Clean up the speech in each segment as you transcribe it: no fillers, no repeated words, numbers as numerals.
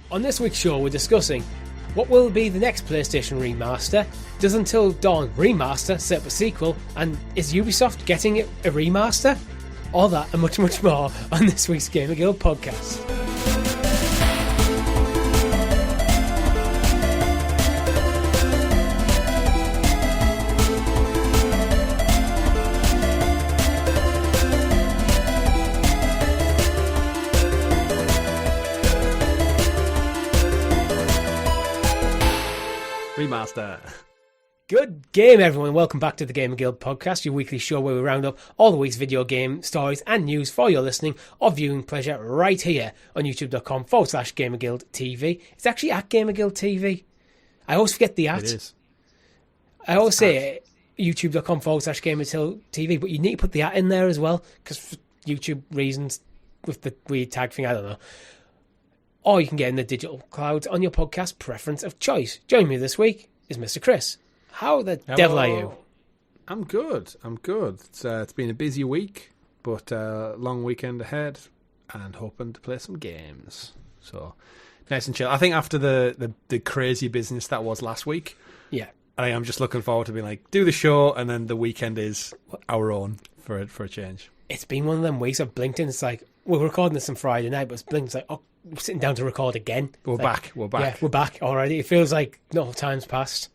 On this week's show, we're discussing what will be the next PlayStation remaster, does Until Dawn Remaster set up a sequel, and is Ubisoft getting a remaster? All that and much, much more on this week's GamerGuild Podcast. Remaster. Good game, everyone. Welcome back to the GamerGuild Podcast, your weekly show where we round up all the week's video game stories and news for your listening or viewing pleasure right here on youtube.com/GamerGuildTV. It's actually at GamerGuildTV. I always forget the at. It is. I always say youtube.com/GamerGuildTV, but you need to put the at in there as well, because for YouTube reasons, with the weird tag thing, I don't know. Or you can get in the digital cloud on your podcast preference of choice. Joining me this week is Mr. Chris. How the devil are you? I'm good. It's been a busy week, but long weekend ahead, and hoping to play some games. So nice and chill. I think after the crazy business that was last week, yeah, I am just looking forward to being like, do the show, and then the weekend is our own for a change. It's been one of them weeks I've blinked in. It's like, we're recording this on Friday night, but it's blinked. It's like, oh, we're sitting down to record again. We're back. Yeah, we're back already. It feels like no time's passed.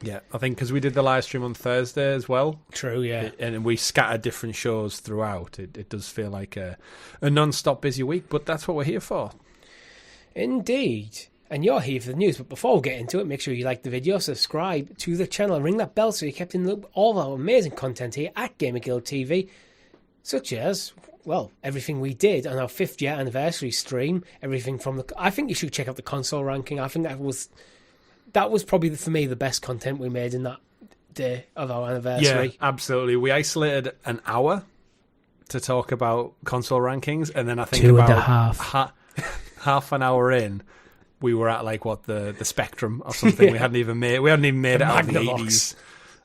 Yeah, I think because we did the live stream on Thursday as well. True, yeah. And we scattered different shows throughout. It does feel like a non-stop busy week, but that's what we're here for. Indeed. And you're here for the news. But before we get into it, make sure you like the video, subscribe to the channel, and ring that bell so you're kept in the loop with all of our amazing content here at GamerGuildTV, such as, well, everything we did on our 5th year anniversary stream, everything from the... I think you should check out the console ranking. I think that was probably, for me, the best content we made in that day of our anniversary. Yeah, absolutely. We isolated an hour to talk about console rankings, and then I think half an hour in, we were at like the Spectrum or something. Yeah. We hadn't even made it out of the 80s.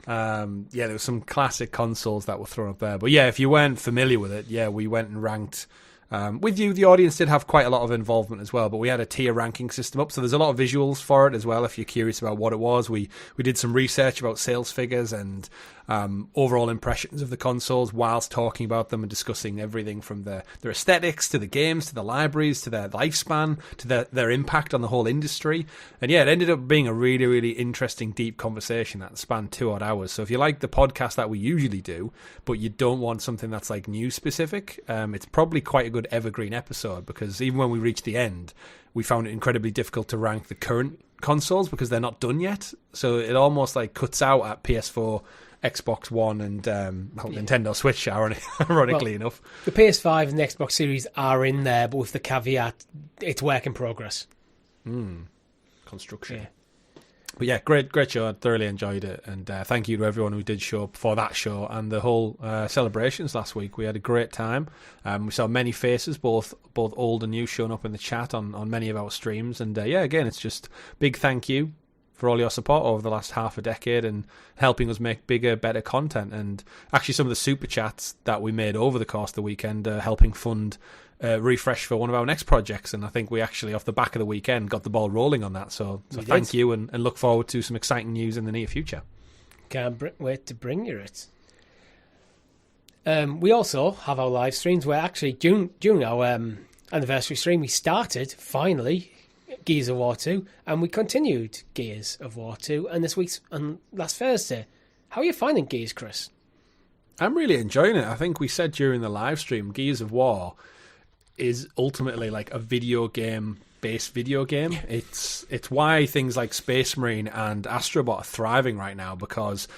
Yeah, there were some classic consoles that were thrown up there. But yeah, if you weren't familiar with it, yeah, we went and ranked. With you, the audience did have quite a lot of involvement as well, but we had a tier ranking system up, so there's a lot of visuals for it as well if you're curious about what it was. We did some research about sales figures and overall impressions of the consoles whilst talking about them and discussing everything from their aesthetics to the games to the libraries to their lifespan to their impact on the whole industry. And yeah, it ended up being a really, really interesting, deep conversation that spanned 2 odd hours. So if you like the podcast that we usually do, but you don't want something that's like news specific, it's probably quite a good evergreen episode, because even when we reached the end, we found it incredibly difficult to rank the current consoles because they're not done yet. So it almost like cuts out at PS4, Xbox One, and Nintendo Switch, ironically enough. The PS5 and the Xbox Series are in there, but with the caveat, it's work in progress. Construction. Yeah. But yeah, great show. I thoroughly enjoyed it, and thank you to everyone who did show up for that show and the whole celebrations last week. We had a great time. We saw many faces, both old and new, showing up in the chat on many of our streams. And yeah, again, it's just big thank you for all your support over the last half a decade and helping us make bigger, better content. And actually, some of the super chats that we made over the course of the weekend helping fund refresh for one of our next projects, and I think we actually off the back of the weekend got the ball rolling on that, so thank you, and look forward to some exciting news in the near future. Can't wait to bring you it. We also have our live streams where actually during our anniversary stream we started finally Gears of War 2 and we continued Gears of War 2, and this week's on last Thursday. How are you finding Gears, Chris? I'm really enjoying it. I think we said during the live stream, Gears of War is ultimately like a video game based video game. It's why things like Space Marine and Astrobot are thriving right now, because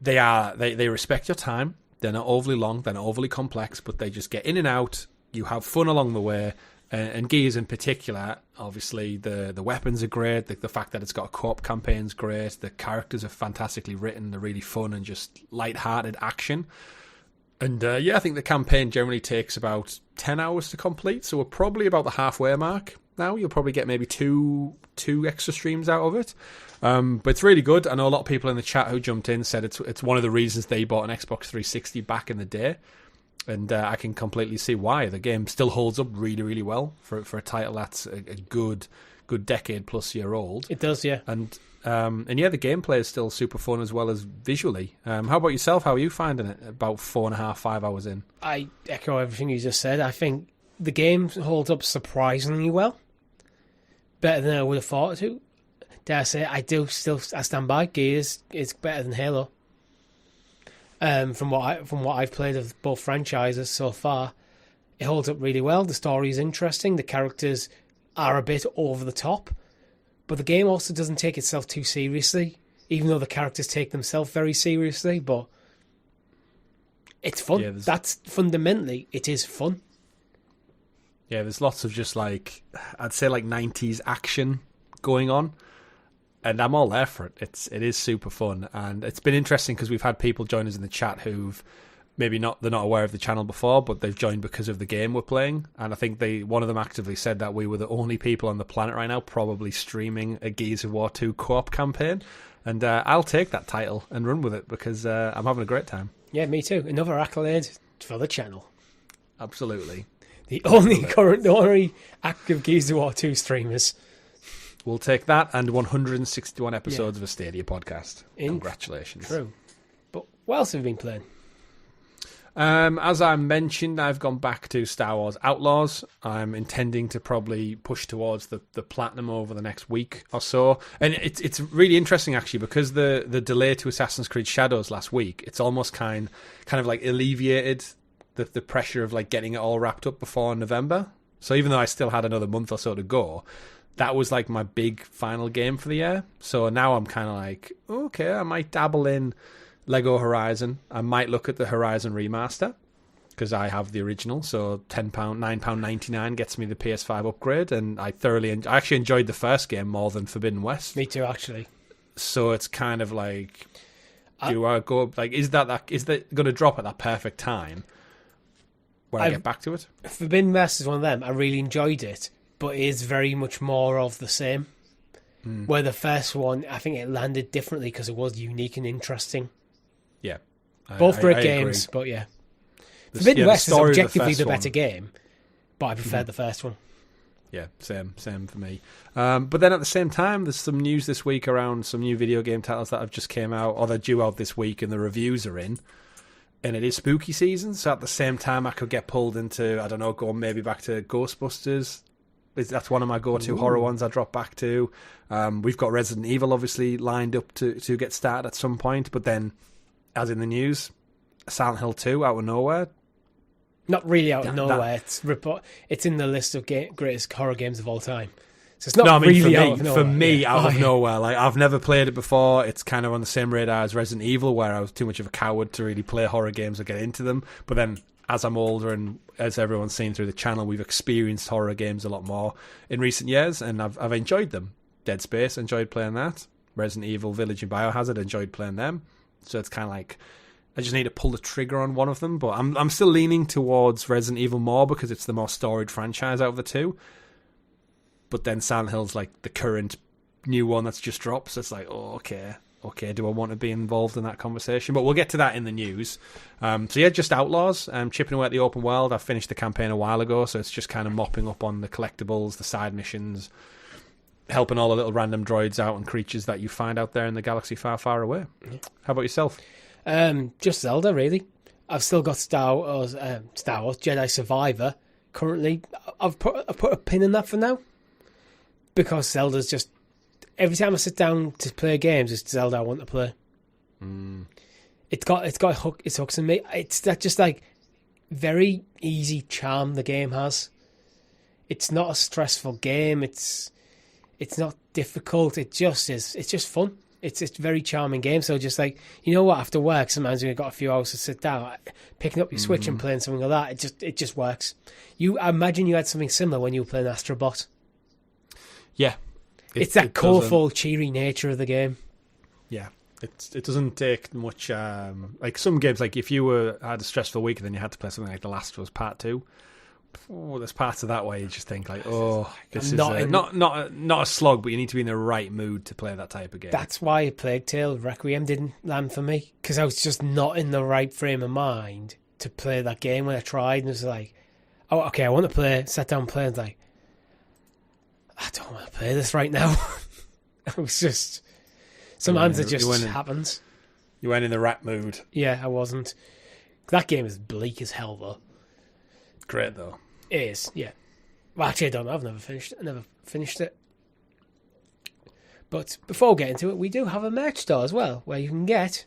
they respect your time. They're not overly long, they're not overly complex, but they just get in and out. You have fun along the way. And Gears in particular, obviously the weapons are great. The fact that it's got a co-op campaign is great. The characters are fantastically written. They're really fun and just light-hearted action. And yeah, I think the campaign generally takes about 10 hours to complete, so we're probably about the halfway mark now. You'll probably get maybe two extra streams out of it. But it's really good. I know a lot of people in the chat who jumped in said it's one of the reasons they bought an Xbox 360 back in the day. And I can completely see why. The game still holds up really, really well for a title that's a good decade-plus-year old. It does, yeah. And yeah, the gameplay is still super fun as well as visually. How about yourself? How are you finding it about 4.5, 5 hours in? I echo everything you just said. I think the game holds up surprisingly well. Better than I would have thought it to. Dare I say, I stand by. Gears is better than Halo. From what I've played of both franchises so far, it holds up really well. The story is interesting. The characters are a bit over the top, but the game also doesn't take itself too seriously, even though the characters take themselves very seriously. But it's fun. Yeah, that's fundamentally, it is fun. Yeah, there's lots of just like, I'd say like 90s action going on. And I'm all there for it. It is super fun, and it's been interesting because we've had people join us in the chat who've they're not aware of the channel before, but they've joined because of the game we're playing. And I think one of them actively said that we were the only people on the planet right now probably streaming a Gears of War 2 co-op campaign. And I'll take that title and run with it because I'm having a great time. Yeah, me too. Another accolade for the channel. Absolutely. The only active Gears of War 2 streamers. We'll take that and 161 episodes of a Stadia podcast. Congratulations. True. But what else have you been playing? As I mentioned, I've gone back to Star Wars Outlaws. I'm intending to probably push towards the Platinum over the next week or so. And it's really interesting, actually, because the delay to Assassin's Creed Shadows last week, it's almost kind of like alleviated the pressure of like getting it all wrapped up before November. So even though I still had another month or so to go, that was like my big final game for the year. So now I'm kind of like, okay, I might dabble in Lego Horizon. I might look at the Horizon Remaster because I have the original. So £9.99 gets me the PS5 upgrade, and I actually enjoyed the first game more than Forbidden West. Me too, actually. So it's kind of like, do I go like, is that going to drop at that perfect time when I get back to it? Forbidden West is one of them. I really enjoyed it, but it is very much more of the same. Where the first one, I think it landed differently because it was unique and interesting. Yeah. Both great games, agree. But yeah. Forbidden West is objectively the better game, but I prefer the first one. Yeah, same for me. But then at the same time, there's some news this week around some new video game titles that have just came out, or they're due out this week, and the reviews are in. And it is spooky season, so at the same time, I could get pulled into, I don't know, going maybe back to Ghostbusters. That's one of my go-to horror ones I drop back to. We've got Resident Evil, obviously, lined up to get started at some point, but then, as in the news, Silent Hill 2 out of nowhere. Not really out of nowhere. It's in the list of greatest horror games of all time. So it's not really out of nowhere. For me, out of nowhere. Like, I've never played it before. It's kind of on the same radar as Resident Evil, where I was too much of a coward to really play horror games or get into them. But then, as I'm older and as everyone's seen through the channel, we've experienced horror games a lot more in recent years, and I've enjoyed them. Dead Space, enjoyed playing that. Resident Evil Village and Biohazard, enjoyed playing them. So it's kind of like, I just need to pull the trigger on one of them, but I'm still leaning towards Resident Evil more because it's the more storied franchise out of the two. But then Silent Hill's like the current new one that's just dropped, so it's like, oh, okay, do I want to be involved in that conversation? But we'll get to that in the news. So yeah, just Outlaws, chipping away at the open world. I finished the campaign a while ago, so it's just kind of mopping up on the collectibles, the side missions, helping all the little random droids out and creatures that you find out there in the galaxy far, far away. How about yourself? Just Zelda, really. I've still got Star Wars Jedi Survivor. Currently, I've put a pin in that for now because Zelda's just, every time I sit down to play games, it's Zelda I want to play. It's got its hooks in me. It's that just like very easy charm the game has. It's not a stressful game. It's not difficult. It just is. It's just fun. It's a very charming game. So just like, you know what, after work, sometimes when you've got a few hours to sit down, picking up your Switch and playing something like that, it just works. I imagine you had something similar when you were playing Astrobot. Yeah. It's that colourful, cheery nature of the game. Yeah. It doesn't take much, like some games, like if you had a stressful week and then you had to play something like The Last of Us Part 2, there's parts of that where you just think like, this is not a slog, but you need to be in the right mood to play that type of game. That's why Plague Tale Requiem didn't land for me, because I was just not in the right frame of mind to play that game when I tried, and it was like, oh, okay, I want to play, sat down and play, and like, I don't want to play this right now. It was just, sometimes it just happens. You went in the rat mood. Yeah, I wasn't. That game is bleak as hell, though. Great, though. It is, yeah. Well, actually, I don't know. I've never finished it. But before we get into it, we do have a merch store as well, where you can get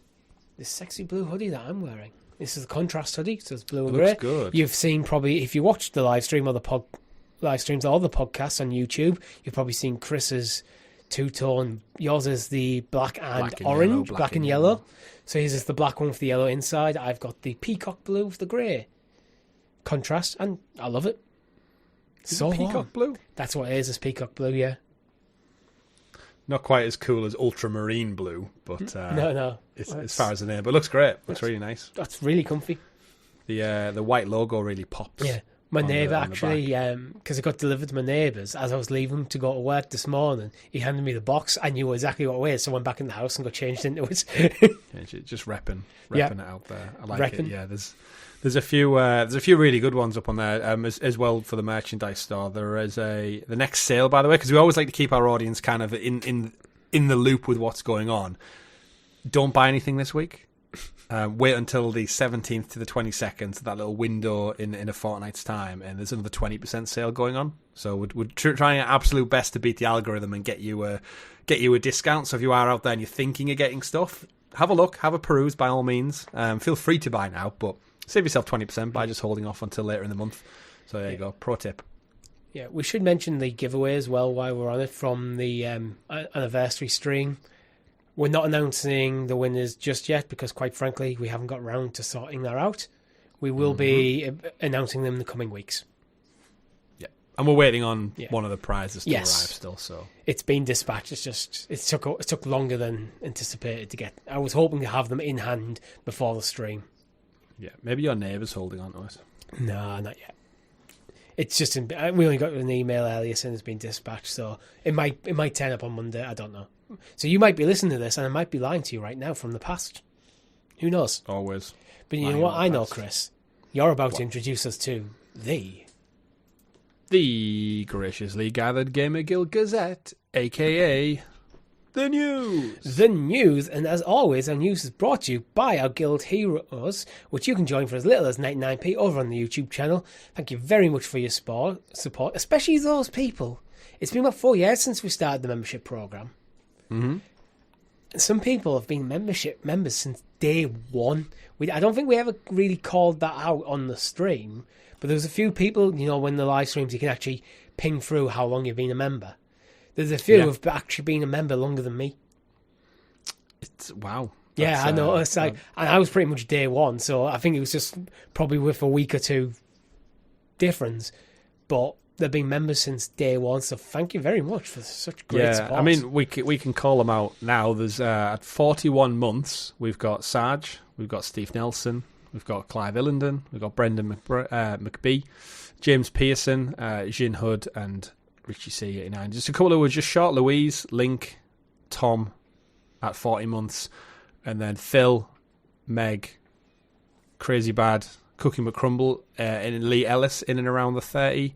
this sexy blue hoodie that I'm wearing. This is a contrast hoodie, so it's blue and grey. Looks good. You've seen probably, if you watched the live stream or the live streams or the podcasts on YouTube, you've probably seen Chris's two-tone. Yours is the black and orange, black and yellow. So his is the black one with the yellow inside. I've got the peacock blue with the grey contrast, and I love it. So peacock blue? That's what it is peacock blue, yeah. Not quite as cool as ultramarine blue, but no. It's as far as the name. But it looks great. Looks really nice. That's really comfy. The white logo really pops. Yeah. My neighbour actually, because it got delivered to my neighbours, as I was leaving to go to work this morning, he handed me the box. I knew exactly what it was, so I went back in the house and got changed into it. Just repping it out there. I like it. Yeah, there's a few really good ones up on there as well for the merchandise store. There is the next sale, by the way, because we always like to keep our audience kind of in the loop with what's going on. Don't buy anything this week. Wait until the 17th to the 22nd, so that little window in a fortnight's time, and there's another 20% sale going on. So we're trying our absolute best to beat the algorithm and get you a discount. So if you are out there and you're thinking of getting stuff, have a look, have a peruse by all means. Feel free to buy now, but save yourself 20% by just holding off until later in the month. So there you go, pro tip. Yeah, we should mention the giveaway as well while we're on it from the anniversary stream. We're not announcing the winners just yet because, quite frankly, we haven't got round to sorting that out. We will be announcing them in the coming weeks. Yeah, and we're waiting on one of the prizes to arrive still. So it's been dispatched. It took longer than anticipated to get. I was hoping to have them in hand before the stream. Yeah, maybe your neighbour's holding on to it. No, not yet. It's just we only got an email earlier saying it's been dispatched, so it might turn up on Monday. I don't know. So you might be listening to this, and I might be lying to you right now from the past. Who knows? Always. But you know what I know, Chris? You're about to introduce us to the graciously gathered Gamer Guild Gazette, a.k.a. The News. The News, and as always, our news is brought to you by our Guild Heroes, which you can join for as little as 99p over on the YouTube channel. Thank you very much for your support, especially those people. It's been about 4 years since we started the membership program. Mm-hmm. Some people have been members since day one. I don't think we ever really called that out on the stream, but there's a few people, when the live streams you can actually ping through how long you've been a member. There's a few who've actually been a member longer than me. Wow. Yeah, I know. It's like, and I was pretty much day one, so I think it was just probably with a week or two difference, but they've been members since day one, so thank you very much for such great support. I mean, we can call them out now. There's at 41 months, we've got Sarge, we've got Steve Nelson, we've got Clive Illenden, we've got Brendan McBee, James Pearson, Jin Hood, and Richie C89. Just a couple who were just short. Louise, Link, Tom at 40 months, and then Phil, Meg, Crazy Bad, Cookie McCrumble, and Lee Ellis in and around the 30.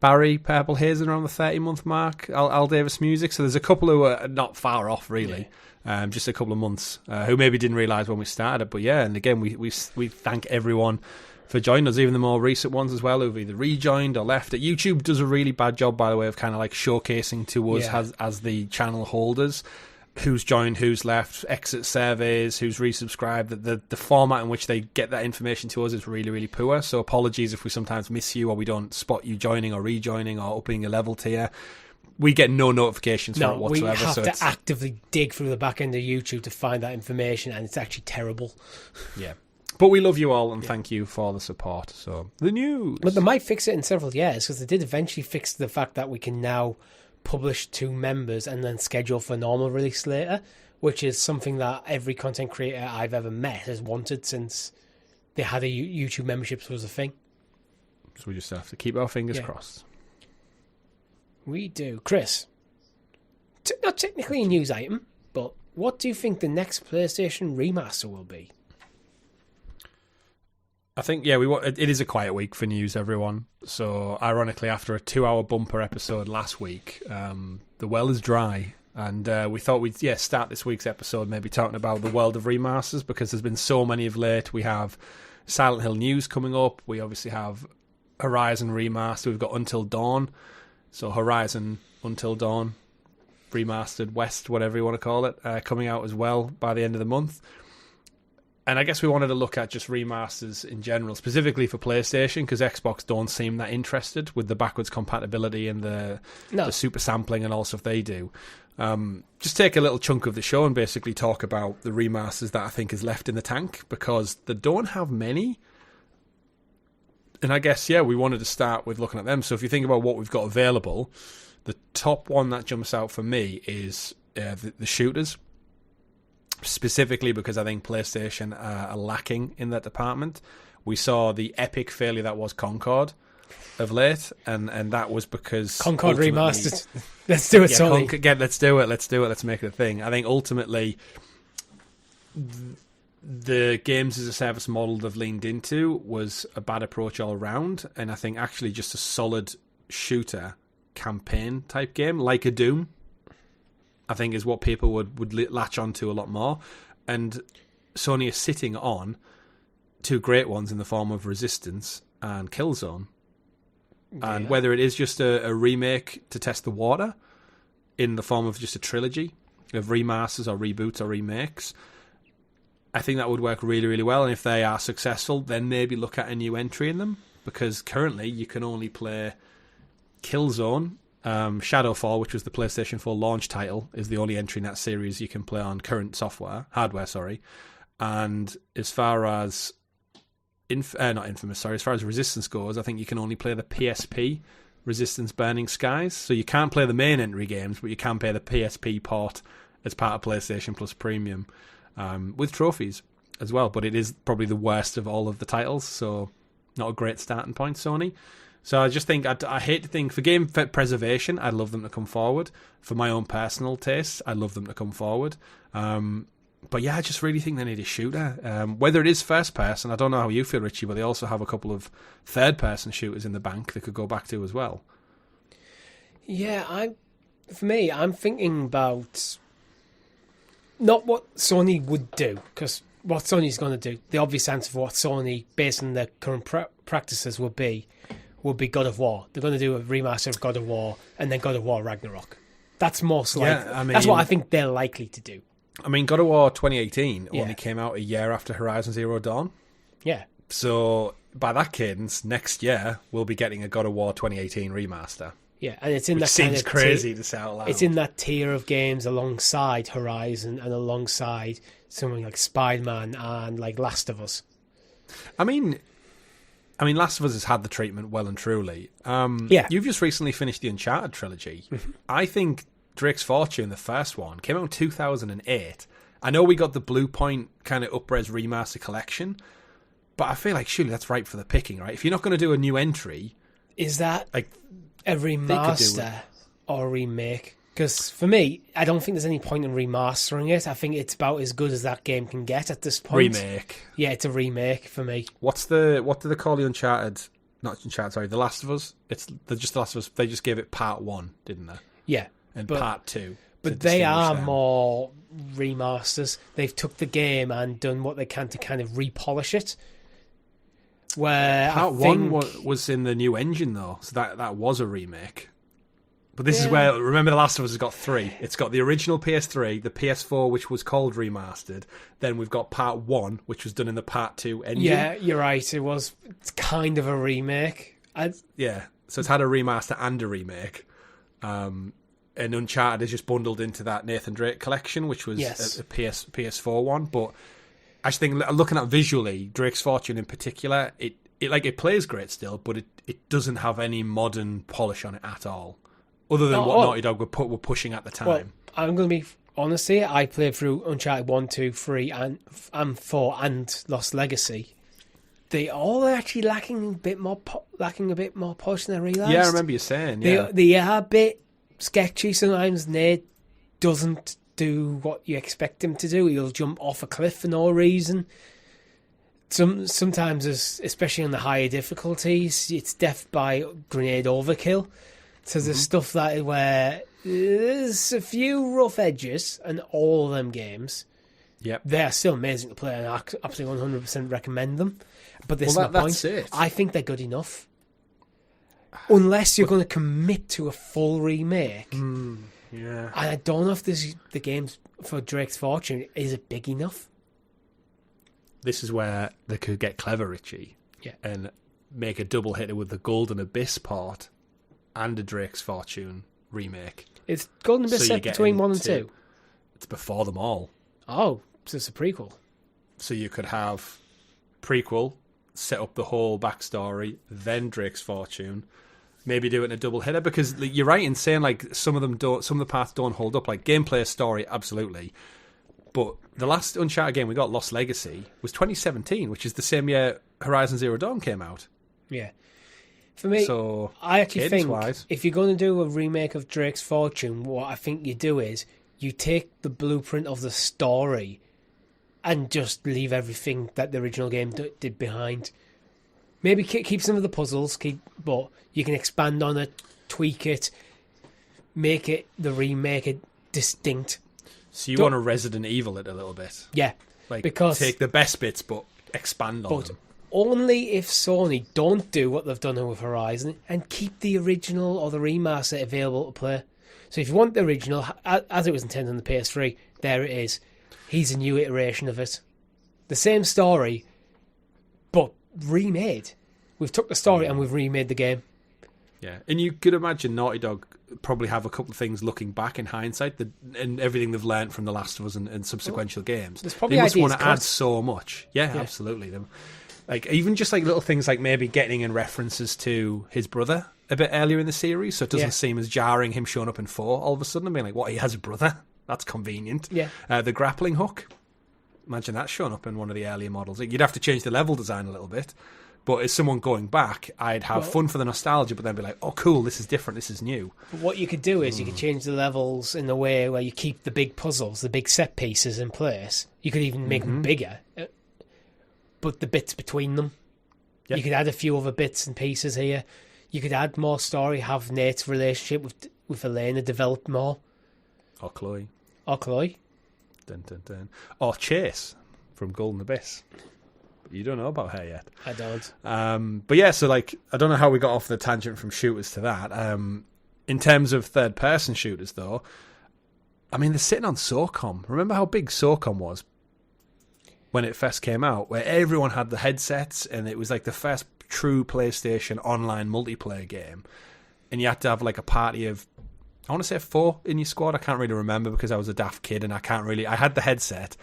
Barry Purple Hazen around the 30-month mark. Al Davis Music. So there's a couple who are not far off, really. Yeah. Just a couple of months who maybe didn't realise when we started. But yeah, and again, we thank everyone for joining us, even the more recent ones as well, who've either rejoined or left. YouTube does a really bad job, by the way, of kind of like showcasing to us as the channel holders who's joined, who's left, exit surveys, who's resubscribed. The format in which they get that information to us is really, really poor. So apologies if we sometimes miss you or we don't spot you joining or rejoining or upping a level tier. We get no notifications for it whatsoever. We have to actively dig through the back end of YouTube to find that information, and it's actually terrible. Yeah. But we love you all and thank you for the support. So, the news. But they might fix it in several years, because they did eventually fix the fact that we can now publish to members and then schedule for normal release later, which is something that every content creator I've ever met has wanted since they had a YouTube memberships was a thing. So we just have to keep our fingers crossed. We do. Chris, not technically a news item, but what do you think the next PlayStation remaster will be? I think, yeah, it is a quiet week for news, everyone. So, ironically, after a 2-hour bumper episode last week, the well is dry. And we thought we'd start this week's episode maybe talking about the world of remasters, because there's been so many of late. We have Silent Hill news coming up. We obviously have Horizon Remaster. We've got Until Dawn. So Horizon, Until Dawn, Remastered, West, whatever you want to call it, coming out as well by the end of the month. And I guess we wanted to look at just remasters in general, specifically for PlayStation, because Xbox don't seem that interested with the backwards compatibility and the super sampling and all stuff they do. Just take a little chunk of the show and basically talk about the remasters that I think is left in the tank, because they don't have many. And I guess, we wanted to start with looking at them. So if you think about what we've got available, the top one that jumps out for me is the shooters. Specifically because I think PlayStation are lacking in that department. We saw the epic failure that was Concord of late, and that was because Concord Remastered. Let's do it, Sony. Let's do it. Let's make it a thing. I think ultimately the games as a service model they've leaned into was a bad approach all around, and I think actually just a solid shooter campaign type game like a Doom, I think, is what people would latch onto a lot more. And Sony is sitting on two great ones in the form of Resistance and Killzone. Yeah. And whether it is just a remake to test the water in the form of just a trilogy of remasters or reboots or remakes, I think that would work really, really well. And if they are successful, then maybe look at a new entry in them. Because currently you can only play Killzone. Shadowfall, which was the PlayStation 4 launch title, is the only entry in that series you can play on current hardware. And as far as as far as Resistance goes, I think you can only play the PSP Resistance Burning Skies. So you can't play the main entry games, but you can play the PSP port as part of PlayStation Plus Premium, with trophies as well. But it is probably the worst of all of the titles, so not a great starting point, Sony. So I just think, I hate to think, for game preservation, I'd love them to come forward. For my own personal taste, I'd love them to come forward. But yeah, I just really think they need a shooter. Whether it is first person, I don't know how you feel, Richie, but they also have a couple of third person shooters in the bank they could go back to as well. Yeah, I'm thinking about not what Sony would do, because what Sony's going to do, the obvious answer for what Sony, based on their current practices, would be God of War. They're going to do a remaster of God of War and then God of War Ragnarok. That's most likely. That's what I think they're likely to do. I mean, God of War 2018 only came out a year after Horizon Zero Dawn. Yeah. So by that cadence, next year we'll be getting a God of War 2018 remaster. Yeah, and it's in which that seems kind of crazy to say out loud. It's in that tier of games alongside Horizon and alongside something like Spider-Man and like Last of Us. I mean, Last of Us has had the treatment well and truly. You've just recently finished the Uncharted trilogy. I think Drake's Fortune, the first one, came out in 2008. I know we got the Blue Point kind of up-res remaster collection, but I feel like surely that's ripe for the picking, right? If you're not going to do a new entry... Is that like a remaster or a remake? Because for me, I don't think there's any point in remastering it. I think it's about as good as that game can get at this point. Remake. Yeah, it's a remake for me. What do they call the Uncharted? Not Uncharted, sorry, The Last of Us. They're just The Last of Us. They just gave it part 1, didn't they? Yeah. And part 2. But they are more remasters. They've took the game and done what they can to kind of repolish it. Where part 1 was in the new engine, though, so that was a remake. But this is where, remember, The Last of Us has got 3. It's got the original PS3, the PS4, which was called Remastered. Then we've got part 1, which was done in the part 2 engine. Yeah, you're right. It's kind of a remake. Yeah, so it's had a remaster and a remake. And Uncharted is just bundled into that Nathan Drake collection, which was a PS4 one. But I just think, looking at visually, Drake's Fortune in particular, it plays great still, but it doesn't have any modern polish on it at all. Other than what Naughty Dog were pushing at the time. Well, I'm going to be honest here. I played through Uncharted 1, 2, 3, and 4, and Lost Legacy. They all are actually lacking a bit more polish than I realised. Yeah, I remember you saying. Yeah, they are a bit sketchy sometimes. Nate doesn't do what you expect him to do. He'll jump off a cliff for no reason. Sometimes, especially on the higher difficulties, it's death by grenade overkill. So there's stuff that where there's a few rough edges, and all of them games, they are still amazing to play, and I absolutely 100% recommend them. But this is my point. I think they're good enough. Unless you're going to commit to a full remake. And I don't know if the games for Drake's Fortune, is it big enough? This is where they could get clever, Richie, and make a double hitter with the Golden Abyss part and a Drake's Fortune remake. It's Golden Abyss set between 1 and 2? It's before them all. Oh, so it's a prequel. So you could have prequel, set up the whole backstory, then Drake's Fortune, maybe do it in a double hitter, because you're right in saying like some of the paths don't hold up. Like gameplay, story, absolutely. But the last Uncharted game we got, Lost Legacy, was 2017, which is the same year Horizon Zero Dawn came out. Yeah. For me, I actually think if you're going to do a remake of Drake's Fortune, what I think you do is you take the blueprint of the story and just leave everything that the original game did behind. Maybe keep some of the puzzles, but you can expand on it, tweak it, make it distinct. So you want to Resident Evil it a little bit. Yeah. Because take the best bits but expand on them. Only if Sony don't do what they've done with Horizon and keep the original or the remaster available to play. So if you want the original, as it was intended on the PS3, there it is. Here's a new iteration of it. The same story, but remade. We've took the story and we've remade the game. Yeah, and you could imagine Naughty Dog probably have a couple of things looking back in hindsight and everything they've learned from The Last of Us and subsequent games. They must want to add so much. Yeah, absolutely. Like even just like little things like maybe getting in references to his brother a bit earlier in the series, so it doesn't seem as jarring him showing up in 4 all of a sudden and being like, what, he has a brother? That's convenient. Yeah. The grappling hook, imagine that showing up in one of the earlier models. You'd have to change the level design a little bit. But as someone going back, I'd have fun for the nostalgia, but then be like, oh, cool, this is different, this is new. What you could do is you could change the levels in a way where you keep the big puzzles, the big set pieces in place. You could even make them bigger, but the bits between them. Yep. You could add a few other bits and pieces here. You could add more story, have Nate's relationship with Elena develop more. Or Chloe. Dun, dun, dun. Or Chase from Golden Abyss. You don't know about her yet. I don't. But yeah, so like, I don't know how we got off the tangent from shooters to that. In terms of third-person shooters, though, I mean, they're sitting on SOCOM. Remember how big SOCOM was when it first came out, where everyone had the headsets, and it was like the first true PlayStation online multiplayer game, and you had to have like a party of, I want to say 4 in your squad. I can't really remember because I was a daft kid, and I had the headset,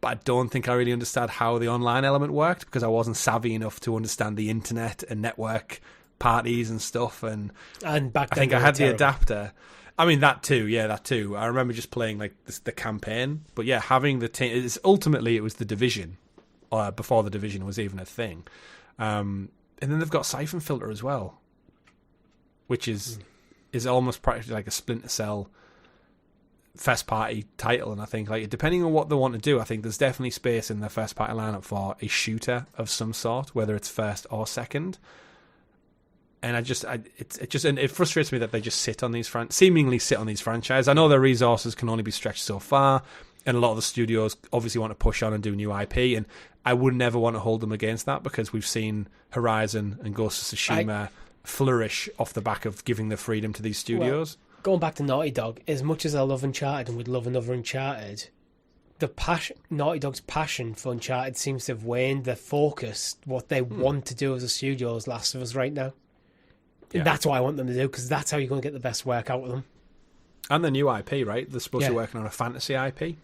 but I don't think I really understood how the online element worked because I wasn't savvy enough to understand the internet and network parties and stuff. And back then I think I had the adapter. I mean, that too. I remember just playing like the campaign. But yeah, having the team. Ultimately, it was the Division, before the Division was even a thing. And then they've got Siphon Filter as well, which is almost practically like a Splinter Cell first party title. And I think like depending on what they want to do, I think there's definitely space in their first party lineup for a shooter of some sort, whether it's first or second. And it frustrates me that they just seemingly sit on these franchises. I know their resources can only be stretched so far, and a lot of the studios obviously want to push on and do new IP, and I would never want to hold them against that because we've seen Horizon and Ghost of Tsushima flourish off the back of giving the freedom to these studios. Well, going back to Naughty Dog, as much as I love Uncharted and would love another Uncharted, Naughty Dog's passion for Uncharted seems to have waned. Their focus, what they want to do as a studio, is Last of Us right now. Yeah. That's what I want them to do, because that's how you're going to get the best work out of them. And the new IP, right? They're supposed to be working on a fantasy IP.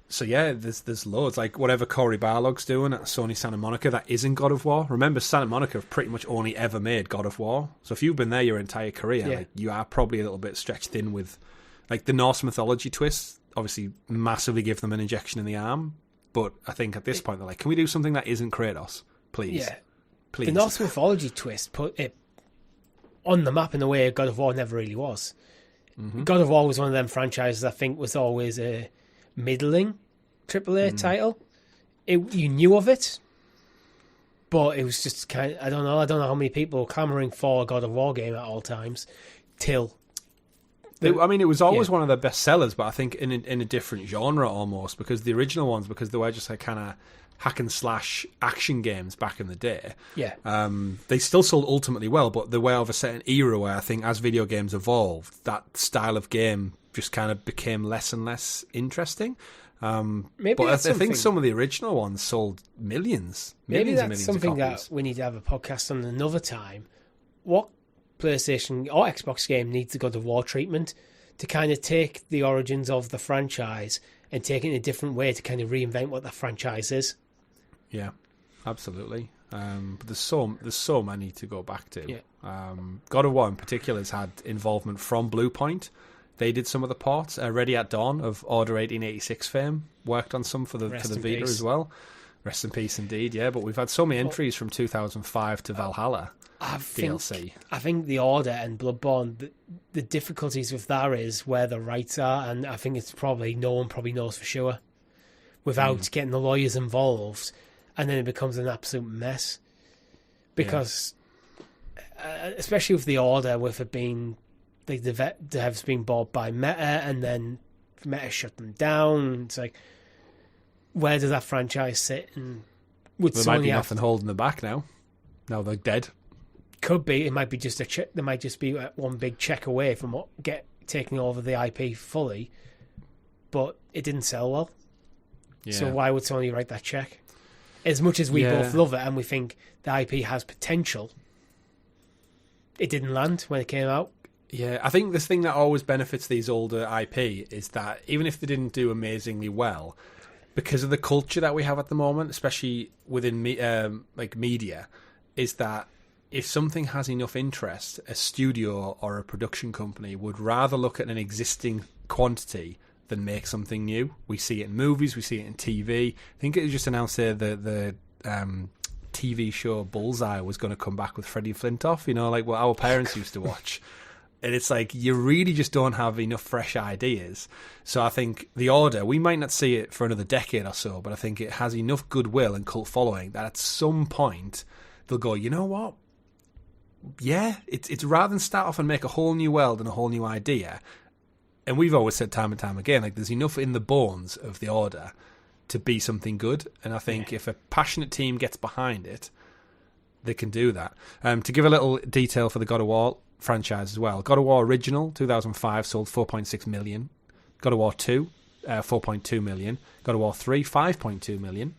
So yeah, there's loads. Like whatever Cory Barlog's doing at Sony Santa Monica, that isn't God of War. Remember, Santa Monica have pretty much only ever made God of War. So if you've been there your entire career, like, you are probably a little bit stretched thin with like the Norse mythology twist. Obviously, massively give them an injection in the arm. But I think at this point, they're like, can we do something that isn't Kratos? Please. Yeah. Please. The Norse mythology twist put it on the map in a way God of War never really was. Mm-hmm. God of War was one of them franchises I think was always a middling AAA title. you knew of it, but it was just kind of, I don't know how many people were clamoring for a God of War game at all times till. It was always one of the best sellers, but I think in a different genre almost, because the original ones, because they were just like kind of hack and slash action games back in the day. Yeah. They still sold ultimately well, but they were of a certain era where I think as video games evolved, that style of game just kind of became less and less interesting. Maybe I think some of the original ones sold millions. Maybe millions that's and millions something of copies. that we need to have a podcast on another time. What PlayStation or Xbox game needs the God of War treatment to kind of take the origins of the franchise and take it in a different way to kind of reinvent what the franchise is? Yeah, absolutely. But there's so many to go back to. Yeah. God of War in particular has had involvement from Bluepoint. They did some of the ports. Ready at Dawn of Order 1886 fame worked on some for the Vita as well. Rest in peace, indeed. Yeah, but we've had so many entries from 2005 to Valhalla DLC. I think the Order and Bloodborne, the difficulties with that is where the rights are, and I think it's probably no one probably knows for sure without getting the lawyers involved, and then it becomes an absolute mess. Because, especially with the Order, with it being the devs being bought by Meta, and then Meta shut them down. It's like, where does that franchise sit? And there might be nothing holding them back now. Now they're dead. Could be. It might be just a check. There might just be one big check away from taking over the IP fully. But it didn't sell well. Yeah. So why would Sony write that check? As much as we both love it and we think the IP has potential, it didn't land when it came out. Yeah, I think the thing that always benefits these older IP is that even if they didn't do amazingly well, because of the culture that we have at the moment, especially within media, is that if something has enough interest, a studio or a production company would rather look at an existing quantity than make something new. We see it in movies, we see it in TV. I think it was just announced there the TV show Bullseye was going to come back with Freddie Flintoff, like what our parents used to watch. And it's like, you really just don't have enough fresh ideas. So I think The Order, we might not see it for another decade or so, but I think it has enough goodwill and cult following that at some point they'll go, you know what? Yeah, it's rather than start off and make a whole new world and a whole new idea. And we've always said time and time again, like, there's enough in the bones of The Order to be something good. And I think if a passionate team gets behind it, they can do that. To give a little detail for the God of War franchise as well. God of War Original, 2005, sold 4.6 million. God of War 2, 4.2 million. God of War 3, 5.2 million.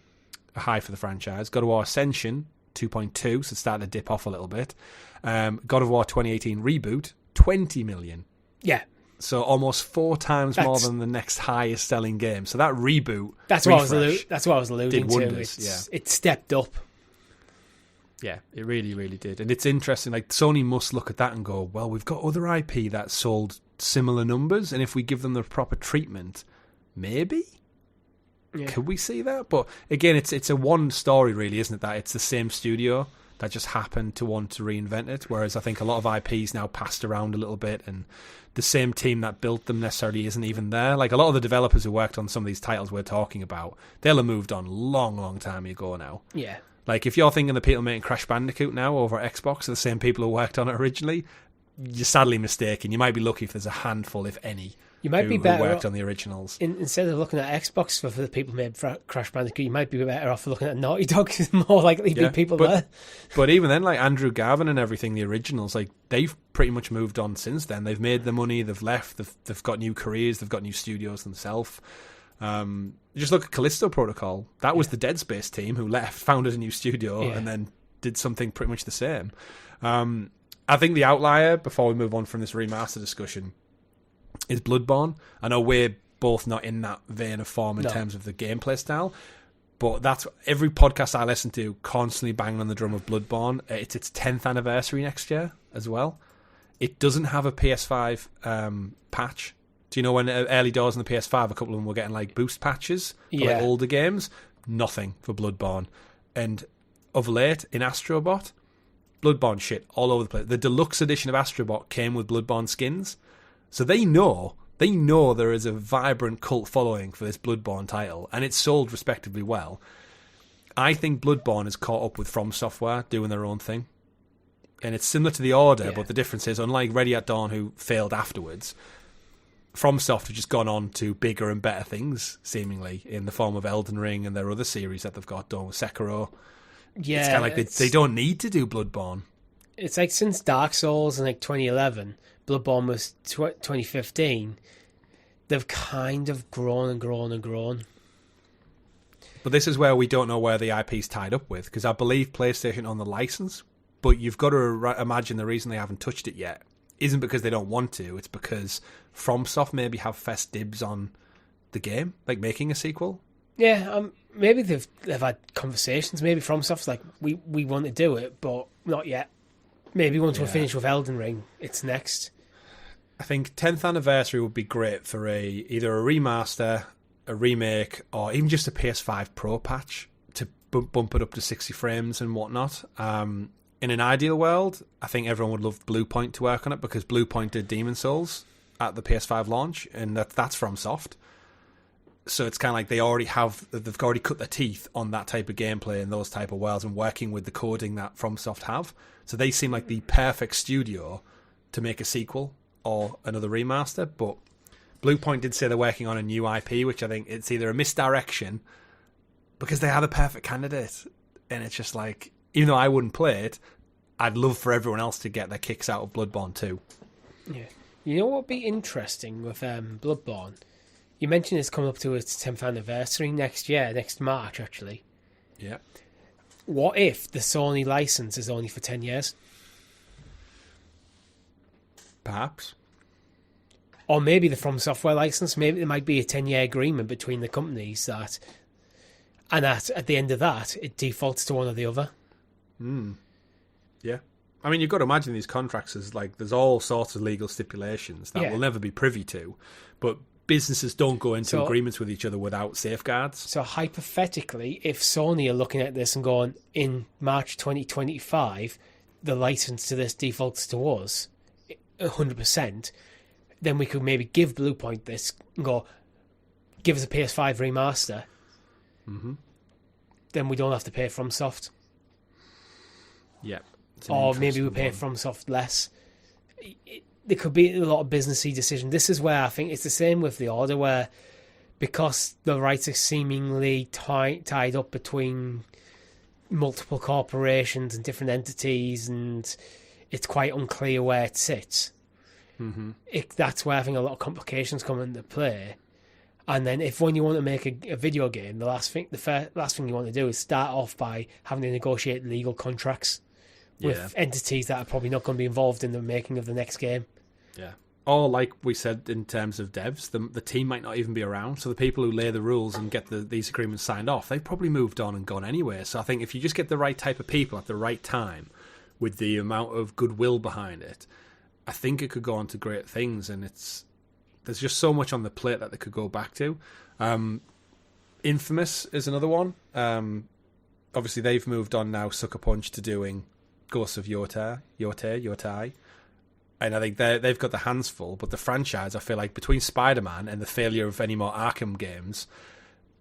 A high for the franchise. God of War Ascension, 2.2, so it's starting to dip off a little bit. God of War 2018 Reboot, 20 million. Yeah. So almost 4 times more than the next highest selling game. So that reboot, that's what I was alluding did wonders, to. It stepped up. Yeah, it really, really did. And it's interesting, like, Sony must look at that and go, well, we've got other IP that sold similar numbers, and if we give them the proper treatment, maybe? Yeah. Could we see that? But again, it's a one story, really, isn't it? That it's the same studio that just happened to want to reinvent it, whereas I think a lot of IPs now passed around a little bit, and the same team that built them necessarily isn't even there. Like, a lot of the developers who worked on some of these titles we're talking about, they'll have moved on long time ago now. Yeah. Like, if you're thinking the people making Crash Bandicoot now over at Xbox are the same people who worked on it originally, you're sadly mistaken. You might be lucky if there's a handful, if any, you might be better who worked on the originals. Instead of looking at Xbox for the people who made Crash Bandicoot, you might be better off looking at Naughty Dog. There's more likely to be people there. But even then, like Andrew Garvin and everything, the originals, like, they've pretty much moved on since then. They've made the money, they've left, they've got new careers, they've got new studios themselves. Just look at Callisto Protocol. That was the Dead Space team who left, founded a new studio, and then did something pretty much the same. I think the outlier, before we move on from this remaster discussion, is Bloodborne. I know we're both not in that vein of form in terms of the gameplay style, but that's every podcast I listen to constantly banging on the drum of Bloodborne. It's its 10th anniversary next year as well. It doesn't have a PS5 patch. Do you know when early doors on the PS5, a couple of them were getting like boost patches for like older games? Nothing for Bloodborne. And of late, in Astrobot, Bloodborne shit all over the place. The deluxe edition of Astrobot came with Bloodborne skins. So they know there is a vibrant cult following for this Bloodborne title, and it's sold respectively well. I think Bloodborne has caught up with From Software doing their own thing. And it's similar to The Order, but the difference is, unlike Ready at Dawn, who failed afterwards, FromSoft have just gone on to bigger and better things, seemingly, in the form of Elden Ring and their other series that they've got done with Sekiro. Yeah, it's kind of like they don't need to do Bloodborne. It's like since Dark Souls in like 2011, Bloodborne was 2015, they've kind of grown and grown and grown. But this is where we don't know where the IP's tied up with, because I believe PlayStation own the license, but you've got to imagine the reason they haven't touched it yet isn't because they don't want to, it's because FromSoft maybe have first dibs on the game, like making a sequel. Yeah, maybe they've had conversations. Maybe FromSoft's like, we want to do it, but not yet. Maybe once we're finished with Elden Ring, it's next. I think 10th anniversary would be great for either a remaster, a remake, or even just a PS5 Pro patch to bump it up to 60 frames and whatnot. In an ideal world, I think everyone would love Bluepoint to work on it, because Bluepoint did Demon's Souls at the PS5 launch, and that's FromSoft. So it's kind of like they've already cut their teeth on that type of gameplay and those type of worlds, and working with the coding that FromSoft have. So they seem like the perfect studio to make a sequel or another remaster. But Bluepoint did say they're working on a new IP, which I think it's either a misdirection, because they are the perfect candidate. And it's just like, even though I wouldn't play it, I'd love for everyone else to get their kicks out of Bloodborne too. Yeah. You know what would be interesting with Bloodborne? You mentioned it's coming up to its 10th anniversary next March, actually. Yeah. What if the Sony license is only for 10 years? Perhaps. Or maybe the From Software license. Maybe there might be a 10-year agreement between the companies that at the end of that, it defaults to one or the other. Yeah. I mean, you've got to imagine these contracts as like, there's all sorts of legal stipulations that we'll never be privy to, but businesses don't go into agreements with each other without safeguards. So hypothetically, if Sony are looking at this and going, in March 2025, the license to this defaults to us 100%, then we could maybe give Bluepoint this and go, give us a PS5 remaster. Mm-hmm. Then we don't have to pay FromSoft. Yeah. Or maybe we pay FromSoft less. There could be a lot of businessy decision. This is where I think it's the same with The Order, where because the rights are seemingly tied up between multiple corporations and different entities, and it's quite unclear where it sits. Mm-hmm. That's where I think a lot of complications come into play. And then when you want to make a video game, the last thing you want to do is start off by having to negotiate legal contracts with entities that are probably not going to be involved in the making of the next game. Yeah. Or like we said, in terms of devs, the team might not even be around. So the people who lay the rules and get these agreements signed off, they've probably moved on and gone anywhere. So I think if you just get the right type of people at the right time with the amount of goodwill behind it, I think it could go on to great things. And there's just so much on the plate that they could go back to. Infamous is another one. Obviously, they've moved on now, Sucker Punch, to doing Ghosts of Yotai. And I think they've got the hands full, but the franchise, I feel like, between Spider-Man and the failure of any more Arkham games,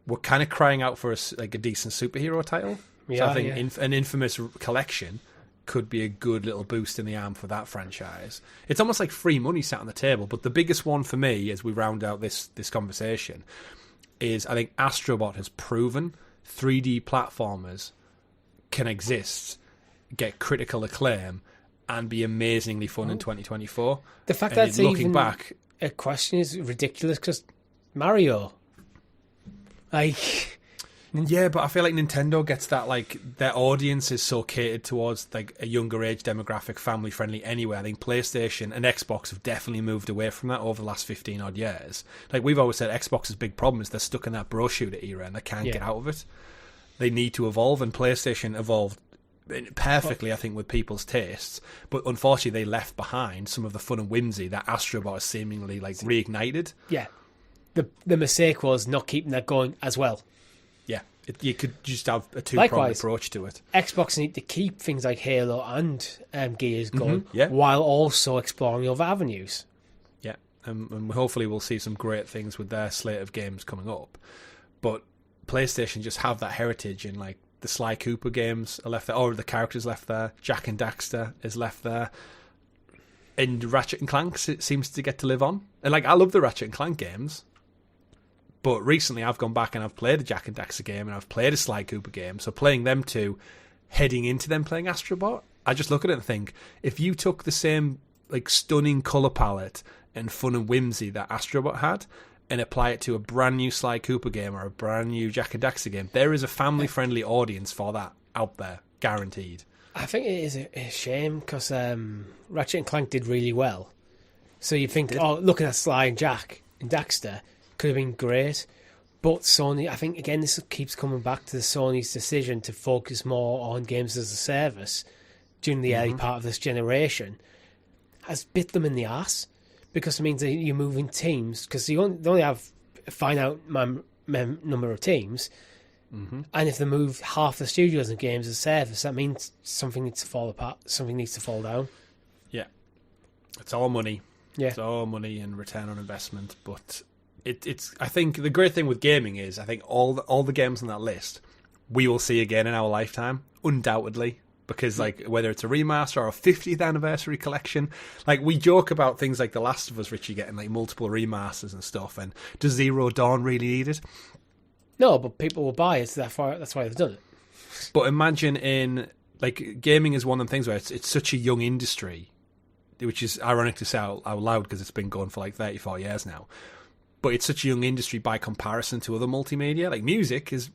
we're kind of crying out for a decent superhero title. Yeah, so I think an Infamous collection could be a good little boost in the arm for that franchise. It's almost like free money sat on the table, but the biggest one for me, as we round out this conversation, is I think Astrobot has proven 3D platformers can exist, get critical acclaim, and be amazingly fun in 2024. The fact that it's looking back, a question is ridiculous because Mario, yeah, but I feel like Nintendo gets that, like, their audience is so catered towards like a younger age demographic, family friendly anyway. I think PlayStation and Xbox have definitely moved away from that over the last 15 odd years. Like we've always said, Xbox's big problem is they're stuck in that bro shooter era and they can't get out of it. They need to evolve, and PlayStation evolved perfectly, I think, with people's tastes, but unfortunately they left behind some of the fun and whimsy that Astrobot has seemingly like reignited. Yeah, the mistake was not keeping that going as well. Yeah, you could just have a two-pronged approach to it. Xbox need to keep things like Halo and Gears going, while also exploring other avenues. Yeah, and hopefully we'll see some great things with their slate of games coming up. But PlayStation just have that heritage and like the Sly Cooper games are left there, or the characters left there. Jak and Daxter is left there. And Ratchet and Clank seems to get to live on. And like, I love the Ratchet and Clank games. But recently I've gone back and I've played a Jak and Daxter game and I've played a Sly Cooper game. So playing them two, heading into them playing Astrobot, I just look at it and think, if you took the same like stunning colour palette and fun and whimsy that Astrobot had and apply it to a brand new Sly Cooper game or a brand new Jak and Daxter game, there is a family-friendly audience for that out there, guaranteed. I think it is a shame because Ratchet and Clank did really well. So you think, looking at Sly and Jak and Daxter could have been great. But Sony, I think, again, this keeps coming back to the Sony's decision to focus more on games as a service during the early part of this generation has bit them in the arse, because it means that you're moving teams, because they only have a finite number of teams, and if they move half the studios and games as a service, that means something needs to fall apart, something needs to fall down. Yeah. It's all money. Yeah. It's all money and return on investment, but it's. I think the great thing with gaming is, I think all the games on that list we will see again in our lifetime, undoubtedly, because like whether it's a remaster or a 50th anniversary collection, like we joke about things like The Last of Us, Richie, getting like multiple remasters and stuff, and does Zero Dawn really need it? No, but people will buy it, so that's why they've done it. But imagine in like gaming is one of the things where it's such a young industry, which is ironic to say out loud because it's been going for like 34 years now. But it's such a young industry by comparison to other multimedia. Like music is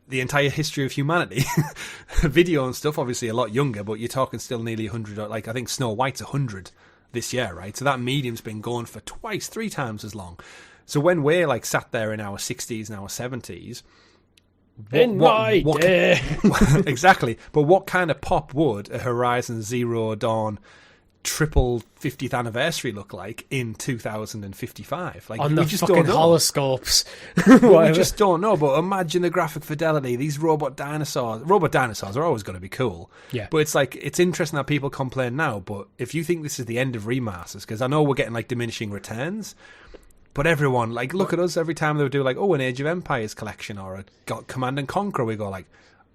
the entire history of humanity. Video and stuff, obviously a lot younger, but you're talking still nearly 100. Like I think Snow White's 100 this year, right? So that medium's been going for 3 times as long. So when we're like sat there in our 60s and our 70s, exactly. But what kind of pop would a Horizon Zero Dawn triple 50th anniversary look like in 2055? Like on we the just fucking don't know. holoscopes. We just don't know. But imagine the graphic fidelity. These robot dinosaurs are always going to be cool. Yeah. But it's like, it's interesting that people complain now. But if you think this is the end of remasters, because I know we're getting like diminishing returns, but everyone, like, look at us every time they would do like, an Age of Empires collection or a Command and Conquer, we go like,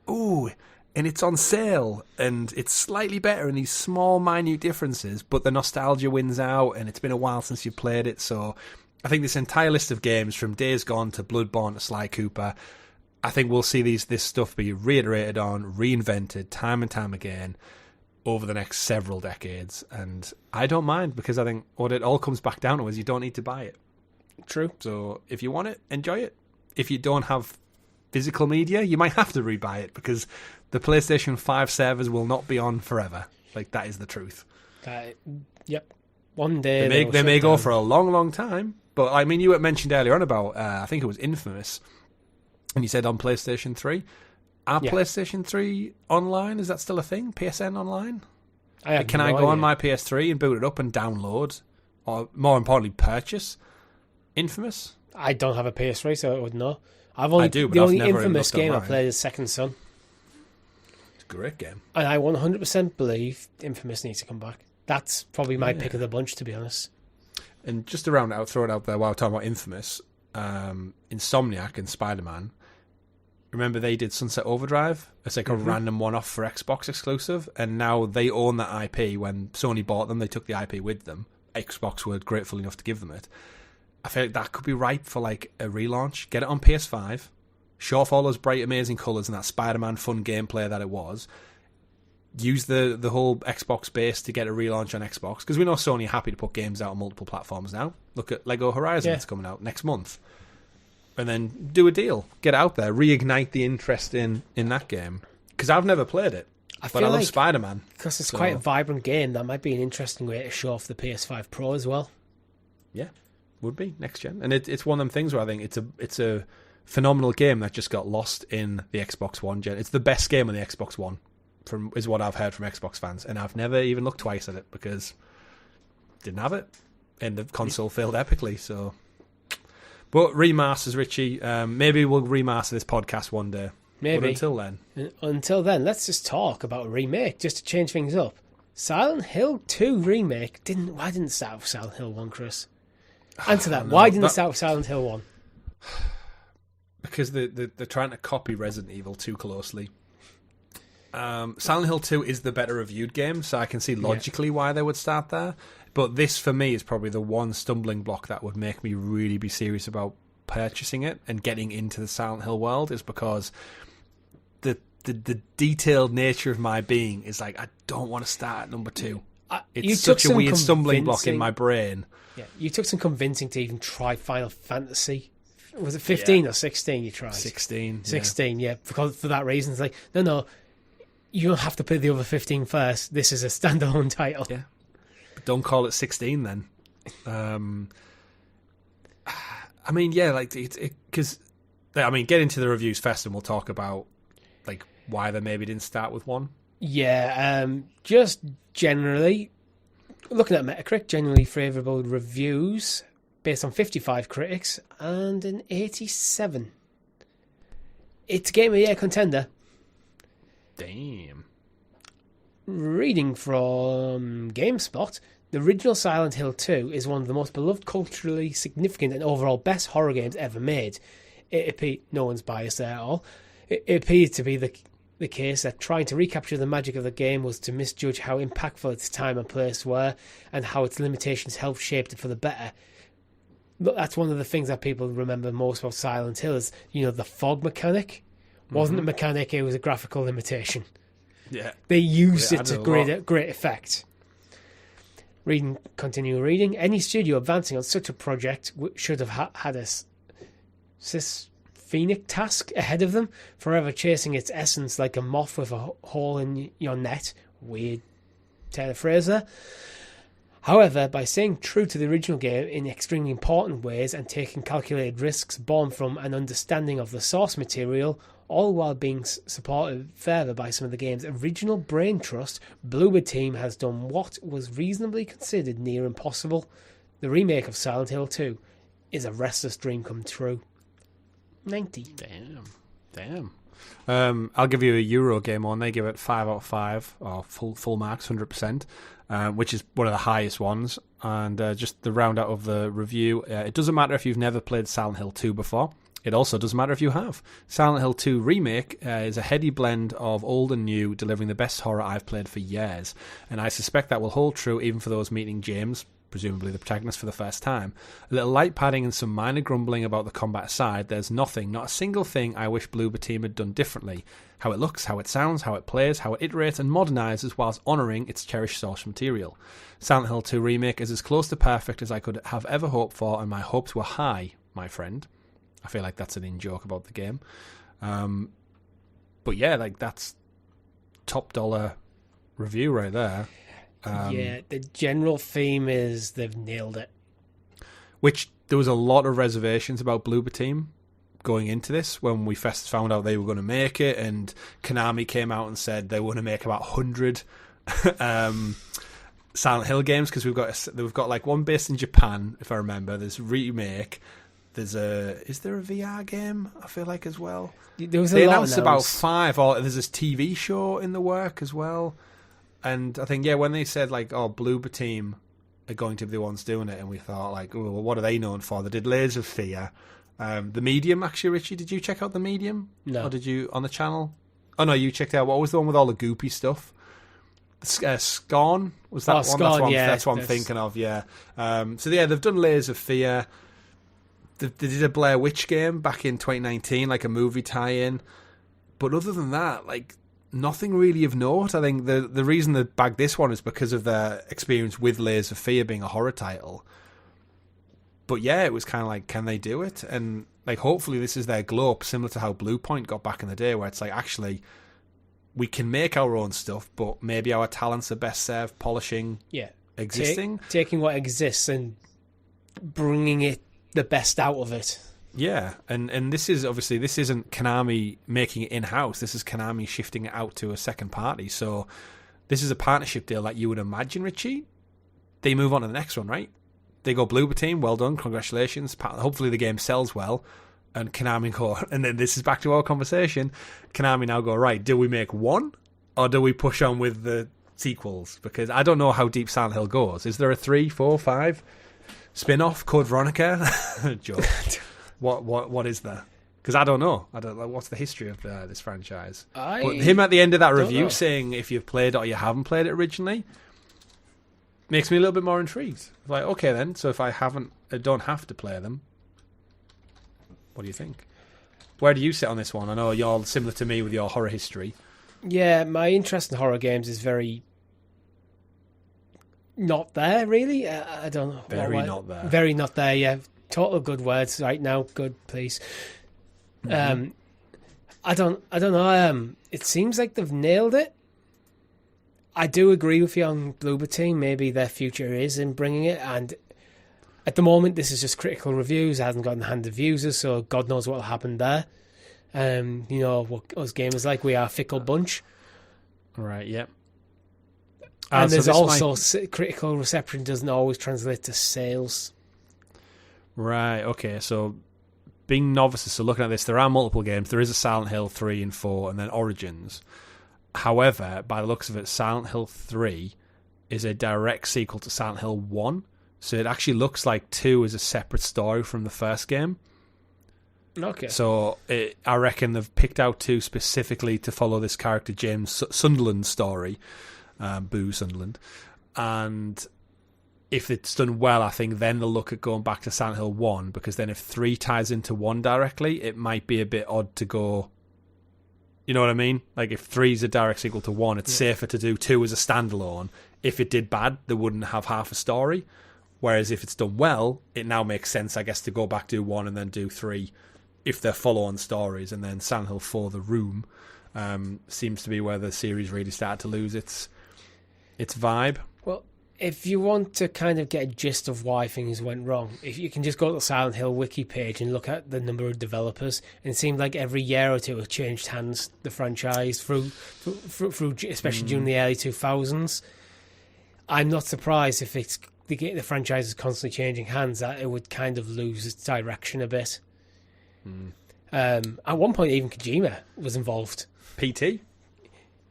ooh, and it's on sale, and it's slightly better in these small, minute differences, but the nostalgia wins out, and it's been a while since you played it. So I think this entire list of games, from Days Gone to Bloodborne to Sly Cooper, I think we'll see this stuff be reiterated on, reinvented time and time again over the next several decades. And I don't mind, because I think what it all comes back down to is you don't need to buy it. True. So if you want it, enjoy it. If you don't have physical media, you might have to rebuy it, because the PlayStation 5 servers will not be on forever. Like, that is the truth. Yep. One day they may go for a long, long time. But I mean, you had mentioned earlier on about I think it was Infamous, and you said on PlayStation 3. PlayStation 3 online, is that still a thing? PSN online? Can I go on my PS3 and boot it up and download, or more importantly, purchase Infamous? I don't have a PS3, so I would know. The only Infamous game I played is Second Son. It's a great game. And I 100% believe Infamous needs to come back. That's probably my pick of the bunch, to be honest. And just to round it out, throw it out there while we're talking about Infamous, Insomniac and Spider-Man, remember they did Sunset Overdrive? It's like a random one-off for Xbox exclusive, and now they own that IP. When Sony bought them, they took the IP with them. Xbox were grateful enough to give them it. I feel like that could be ripe for like a relaunch. Get it on PS5, show off all those bright, amazing colours and that Spider-Man fun gameplay that it was. Use the whole Xbox base to get a relaunch on Xbox, because we know Sony are happy to put games out on multiple platforms now. Look at Lego Horizon that's coming out next month. And then do a deal. Get out there. Reignite the interest in that game. Because I've never played it. But I love Spider-Man. Because it's quite a vibrant game, that might be an interesting way to show off the PS5 Pro as well. Yeah. Would be next gen. And it's one of them things where I think it's a phenomenal game that just got lost in the Xbox One gen. It's the best game on the Xbox One, is what I've heard from Xbox fans. And I've never even looked twice at it, because didn't have it. And the console failed epically, so... But remasters, Richie, maybe we'll remaster this podcast one day. Maybe. But until then, let's just talk about a remake, just to change things up. Silent Hill 2 remake why didn't it start with Silent Hill 1, Chris? Answer that. Why didn't it start with Silent Hill 1? Because they're trying to copy Resident Evil too closely. Silent Hill 2 is the better reviewed game, so I can see logically why they would start there. But this, for me, is probably the one stumbling block that would make me really be serious about purchasing it and getting into the Silent Hill world, is because the detailed nature of my being is like, I don't want to start at number 2. It's such a weird stumbling block in my brain. Yeah, you took some convincing to even try Final Fantasy. Was it 15 or 16 you tried? 16. 16, yeah. Because for that reason, it's like, no, you don't have to play the other 15 first. This is a standalone title. Yeah. But don't call it 16 then. I mean, yeah, like, because, I mean, get into the reviews first and we'll talk about, like, why they maybe didn't start with 1. Yeah, just generally, looking at Metacritic, generally favourable reviews based on 55 critics and an 87. It's a Game of the Year contender. Damn. Reading from GameSpot, the original Silent Hill 2 is one of the most beloved, culturally significant and overall best horror games ever made. No one's biased there at all. It appeared to be the case that trying to recapture the magic of the game was to misjudge how impactful its time and place were and how its limitations helped shape it for the better. But that's one of the things that people remember most about Silent Hill is, the fog mechanic. Wasn't a mechanic, it was a graphical limitation. Yeah. They used it to great effect. Continue reading. Any studio advancing on such a project should have had a Phoenix task ahead of them, forever chasing its essence like a moth with a hole in your net. Weird turn of phrase there. However, by staying true to the original game in extremely important ways and taking calculated risks born from an understanding of the source material, all while being supported further by some of the game's original brain trust, Bloober Team has done what was reasonably considered near impossible. The remake of Silent Hill 2 is a restless dream come true. 90. Damn. I'll give you a Eurogamer one. They give it 5 out of 5, or full marks, 100%, which is one of the highest ones. And just the round out of the review, it doesn't matter if you've never played Silent Hill 2 before. It also doesn't matter if you have. Silent Hill 2 Remake is a heady blend of old and new, delivering the best horror I've played for years. And I suspect that will hold true even for those meeting James, presumably the protagonist, for the first time. A little light padding and some minor grumbling about the combat aside, there's nothing, not a single thing I wish Bloober Team had done differently. How it looks, how it sounds, how it plays, how it iterates and modernises whilst honouring its cherished source material. Silent Hill 2 Remake is as close to perfect as I could have ever hoped for, and my hopes were high, my friend. I feel like that's an in-joke about the game. But yeah, like, that's top dollar review right there. Yeah, the general theme is they've nailed it. Which there was a lot of reservations about Bloober Team going into this when we first found out they were going to make it, and Konami came out and said they were going to make about 100 Silent Hill games, because we've got like one based in Japan, if I remember. There's Remake. Is there a VR game? I feel like as well. They announced about 5, or there's this TV show in the work as well. And I think, when they said, like, Bloober Team are going to be the ones doing it, and we thought, like, well, what are they known for? They did Layers of Fear. The Medium, actually, Richie, did you check out The Medium? No. Or did you, on the channel? Oh, no, you checked out, what was the one with all the goopy stuff? Scorn? Was that one? Scorn, That's what I'm thinking of, yeah. They've done Layers of Fear. They did a Blair Witch game back in 2019, like a movie tie-in. But other than that, like, nothing really of note. I think the reason they bagged this one is because of their experience with Layers of Fear being a horror title. But yeah, it was kind of like, can they do it? And like, hopefully this is their glow up, similar to how Blue Point got back in the day, where it's like, actually, we can make our own stuff, but maybe our talents are best served polishing existing. Taking what exists and bringing it the best out of it. Yeah, and this is obviously, this isn't Konami making it in-house. This is Konami shifting it out to a second party. So this is a partnership deal that you would imagine, Richie. They move on to the next one, right? They go Bloober Team, well done, congratulations. Hopefully the game sells well. And Konami go, and then this is back to our conversation. Konami now go, right, do we make one? Or do we push on with the sequels? Because I don't know how deep Silent Hill goes. Is there a 3, 4, 5 spin-off? Code Veronica? Joke. What is there? Because I don't know. What's the history of this franchise? But him at the end of that review saying if you've played it or you haven't played it originally makes me a little bit more intrigued. Like, okay then, so if I don't have to play them, what do you think? Where do you sit on this one? I know you're similar to me with your horror history. Yeah, my interest in horror games is very not there, really. I don't know. Very not there. Very not there, yeah. Total good words right now. Good, please. I don't know. It seems like they've nailed it. I do agree with you on Bloober Team. Maybe their future is in bringing it, and at the moment, this is just critical reviews. It hasn't got in the hand of users, so God knows what will happen there. You know what us gamers like. We are a fickle bunch. Right. Yep. And there's also critical reception doesn't always translate to sales. Right. Okay. So, being novices, so looking at this, there are multiple games. There is a Silent Hill 3 and 4, and then Origins. However, by the looks of it, Silent Hill 3 is a direct sequel to Silent Hill 1. So it actually looks like 2 is a separate story from the first game. Okay. So I reckon they've picked out 2 specifically to follow this character James Sunderland's story. Boo Sunderland. And if it's done well, I think then they'll look at going back to Silent Hill 1, because then if 3 ties into 1 directly, it might be a bit odd to go... You know what I mean? Like, if 3 is a direct sequel to 1, it's safer to do 2 as a standalone. If it did bad, they wouldn't have half a story. Whereas if it's done well, it now makes sense, I guess, to go back, do 1, and then do 3 if they're follow-on stories. And then Silent Hill 4, The Room, seems to be where the series really started to lose its vibe. Well, if you want to kind of get a gist of why things went wrong, if you can just go to the Silent Hill wiki page and look at the number of developers, and it seemed like every year or two it changed hands, the franchise, through especially during the early 2000s. I'm not surprised if it's the franchise is constantly changing hands, that it would kind of lose its direction a bit. At one point, even Kojima was involved. PT?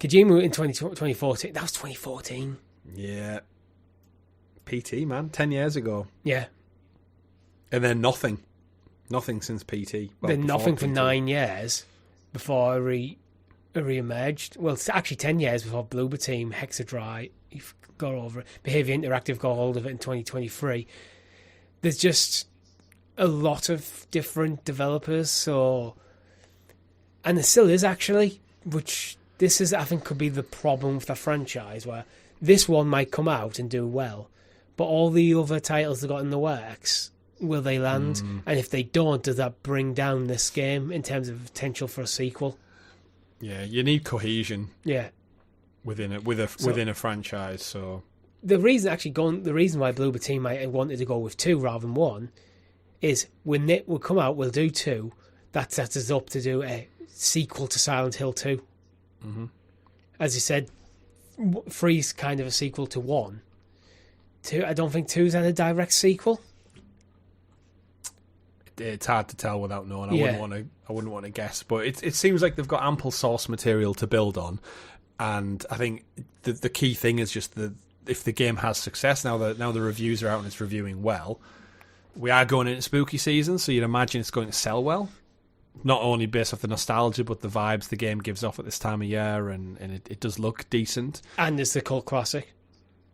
Kojima in 2014. That was 2014. Yeah. PT, man. 10 years ago. Yeah. And then nothing. Nothing since PT. Well, then nothing PT. For 9 years before it re-emerged. Well, it's actually 10 years before Bloober Team, Hexadrive got over it. Behaviour Interactive got hold of it in 2023. There's just a lot of different developers, so... And there still is, actually, which this is, I think, could be the problem with the franchise, where this one might come out and do well, but all the other titles that got in the works, will they land? And if they don't, does that bring down this game in terms of potential for a sequel? Yeah, you need cohesion. Yeah, within a franchise. So the reason why Bloober Team might have wanted to go with 2 rather than 1 is when it will come out, we'll do 2. That sets us up to do a sequel to Silent Hill 2. As you said, 3's kind of a sequel to 1. 2, I don't think 2's had a direct sequel. It's hard to tell without knowing. I wouldn't want to guess, but it seems like they've got ample source material to build on, and I think the key thing is just if the game has success now the reviews are out and it's reviewing well. We are going into spooky season, so you'd imagine it's going to sell well. Not only based off the nostalgia, but the vibes the game gives off at this time of year, and it does look decent. And it's the cult classic.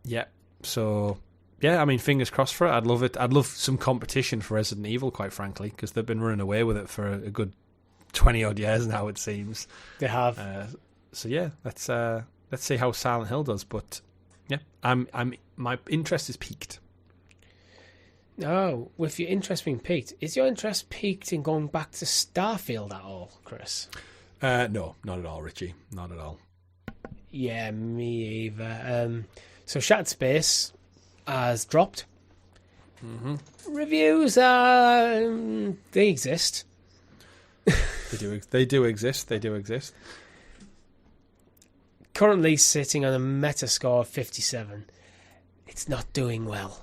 Yeah. So, yeah, I mean, fingers crossed for it. I'd love it. I'd love some competition for Resident Evil, quite frankly, because they've been running away with it for a good 20-odd years now, it seems. They have. So, yeah, let's see how Silent Hill does. But, yeah, my interest is piqued. No, with your interest being piqued, is your interest piqued in going back to Starfield at all, Chris? No, not at all, Richie. Not at all. Yeah, me either. So Shattered Space has dropped. Reviews are... they exist. They do exist. Currently sitting on a Metascore of 57. It's not doing well.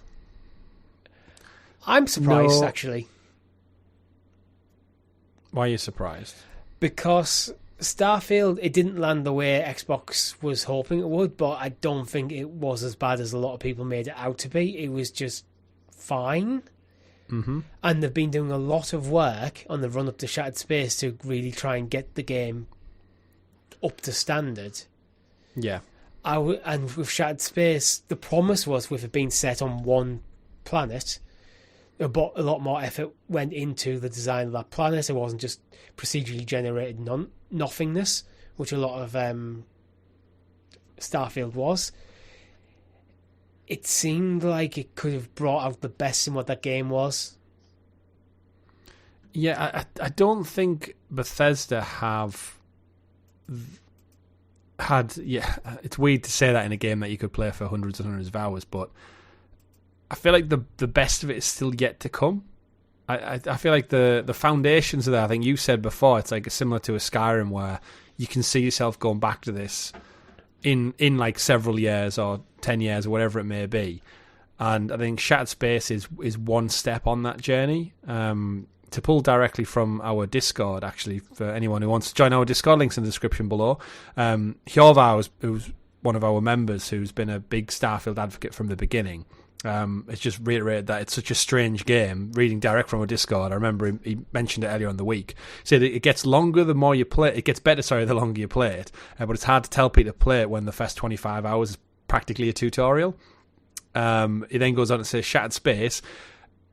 I'm surprised, actually. Why are you surprised? Because Starfield, it didn't land the way Xbox was hoping it would, but I don't think it was as bad as a lot of people made it out to be. It was just fine. And they've been doing a lot of work on the run-up to Shattered Space to really try and get the game up to standard. Yeah. And with Shattered Space, the promise was with it being set on one planet, but a lot more effort went into the design of that planet. It wasn't just procedurally generated nothingness, which a lot of Starfield was. It seemed like it could have brought out the best in what that game was. Yeah, I don't think Bethesda have had... Yeah, it's weird to say that in a game that you could play for hundreds and hundreds of hours, but I feel like the best of it is still yet to come. I feel like the foundations of that, I think you said before, it's like similar to a Skyrim where you can see yourself going back to this in like several years or 10 years or whatever it may be. And I think Shattered Space is one step on that journey. To pull directly from our Discord, actually, for anyone who wants to join our Discord, links in the description below. Hjorvar, who's one of our members who's been a big Starfield advocate from the beginning, it's just reiterated that it's such a strange game. Reading direct from a Discord, I remember he mentioned it earlier in the week. He said it gets longer the more you play it. It gets better, the longer you play it. But it's hard to tell people to play it when the first 25 hours is practically a tutorial. He then goes on to say, Shattered Space,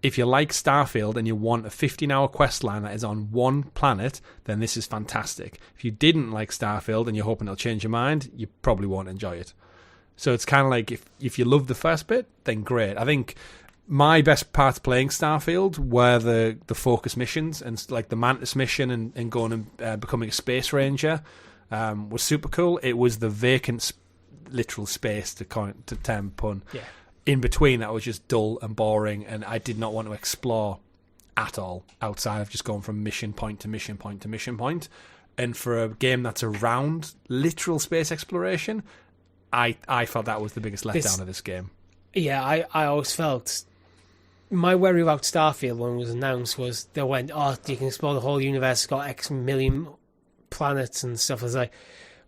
if you like Starfield and you want a 15-hour quest line that is on one planet, then this is fantastic. If you didn't like Starfield and you're hoping it'll change your mind, you probably won't enjoy it. So it's kind of like, if you love the first bit, then great. I think my best parts playing Starfield were the focus missions, and like the Mantis mission and going and becoming a space ranger was super cool. It was the vacant literal space, to term pun. Yeah. In between, that was just dull and boring, and I did not want to explore at all outside of just going from mission point to mission point to mission point. And for a game that's around literal space exploration, I felt that was the biggest letdown of this game. Yeah, I always felt... My worry about Starfield when it was announced was they went, you can explore the whole universe, it's got X million planets and stuff. I was like,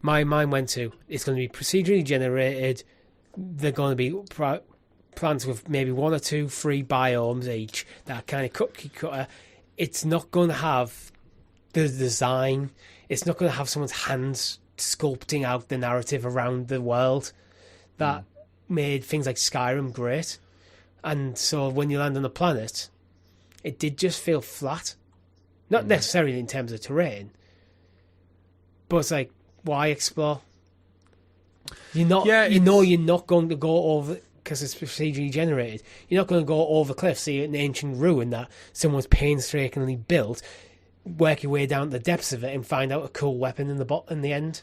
my mind went to, it's going to be procedurally generated, they're going to be... planets with maybe 1 or 2 free biomes each that are kind of cookie cutter. It's not going to have the design. It's not going to have someone's hands sculpting out the narrative around the world that made things like Skyrim great. And so when you land on a planet, it did just feel flat. Not necessarily in terms of terrain, but it's like, why explore? You're not going to go over... because it's procedurally generated. You're not going to go over cliff, see an ancient ruin that someone's painstakingly built, work your way down to the depths of it and find out a cool weapon in the end.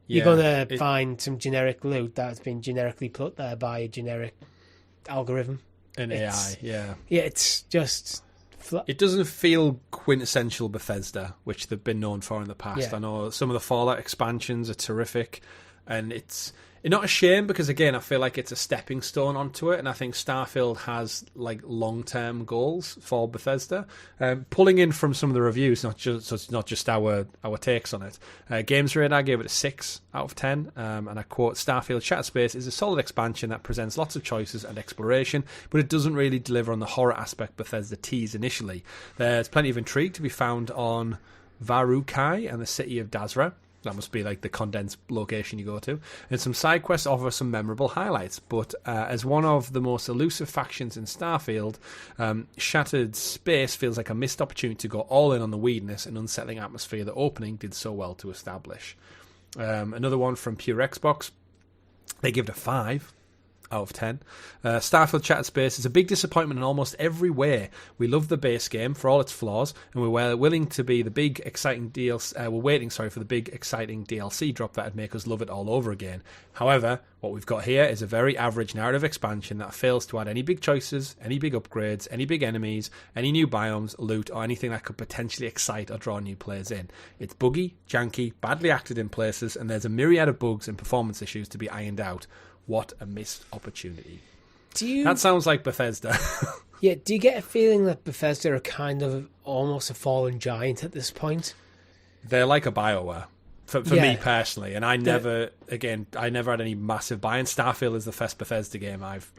Yeah, you're going to find some generic loot that's been generically put there by a generic algorithm. An AI, yeah. Yeah, it's just... It doesn't feel quintessential Bethesda, which they've been known for in the past. Yeah. I know some of the Fallout expansions are terrific, and it's not a shame because, again, I feel like it's a stepping stone onto it, and I think Starfield has like long-term goals for Bethesda. Pulling in from some of the reviews, not just our takes on it. Games Radar gave it a 6 out of 10, and I quote, Starfield Shattered Space is a solid expansion that presents lots of choices and exploration, but it doesn't really deliver on the horror aspect Bethesda teased initially. There's plenty of intrigue to be found on Varukai and the city of Dazra. That must be like the condensed location you go to. And some side quests offer some memorable highlights. But as one of the most elusive factions in Starfield, Shattered Space feels like a missed opportunity to go all in on the weirdness and unsettling atmosphere the opening did so well to establish. Another one from Pure Xbox. They give it a 5 out of 10. Starfield Shattered Space is a big disappointment in almost every way. We love the base game for all its flaws, and we're willing to be the big exciting DLC. We're waiting, for the big exciting DLC drop that'd make us love it all over again. However, what we've got here is a very average narrative expansion that fails to add any big choices, any big upgrades, any big enemies, any new biomes, loot, or anything that could potentially excite or draw new players in. It's buggy, janky, badly acted in places, and there's a myriad of bugs and performance issues to be ironed out. What a missed opportunity. That sounds like Bethesda. Yeah, do you get a feeling that Bethesda are kind of almost a fallen giant at this point? They're like a BioWare, for me personally. And I never had any massive buy-in. Starfield is the first Bethesda game I've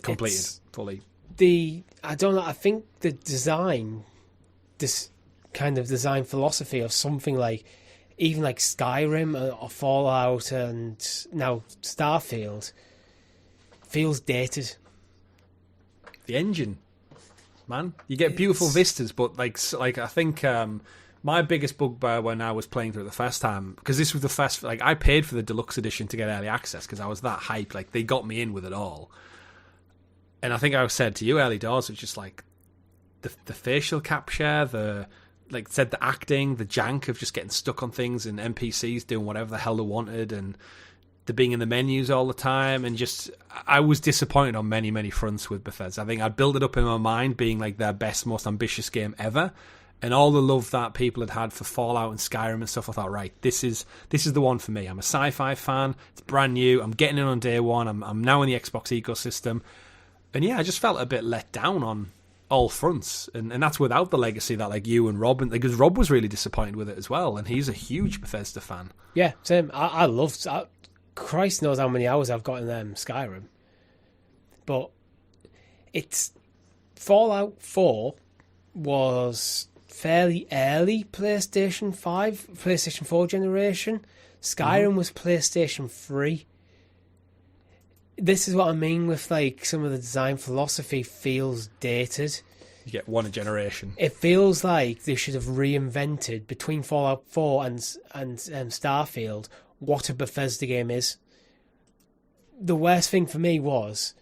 completed fully. I don't know. I think the design, this kind of design philosophy of something like even like Skyrim or Fallout and now Starfield feels dated. The engine, man, you get beautiful vistas, but like I think my biggest bugbear when I was playing through it the first time, because this was the first, like I paid for the deluxe edition to get early access because I was that hyped. Like they got me in with it all. And I think I said to you early doors, it's just like the facial capture, the acting, the jank of just getting stuck on things and NPCs doing whatever the hell they wanted, and the being in the menus all the time, and just I was disappointed on many, many fronts with Bethesda. I think I'd built it up in my mind being like their best, most ambitious game ever, and all the love that people had for Fallout and Skyrim and stuff. I thought, right, this is the one for me. I'm a sci-fi fan. It's brand new. I'm getting it on day one. I'm now in the Xbox ecosystem. And yeah, I just felt a bit let down on all fronts, and that's without the legacy that like you and Rob, because Rob was really disappointed with it as well, and he's a huge Bethesda fan. Yeah, same. I loved. Christ knows how many hours I've got in Skyrim, but it's Fallout 4 was fairly early PlayStation 4 generation. Skyrim was PlayStation 3. This is what I mean with like some of the design philosophy feels dated. You get one a generation. It feels like they should have reinvented between Fallout 4 and Starfield what a Bethesda game is. The worst thing for me was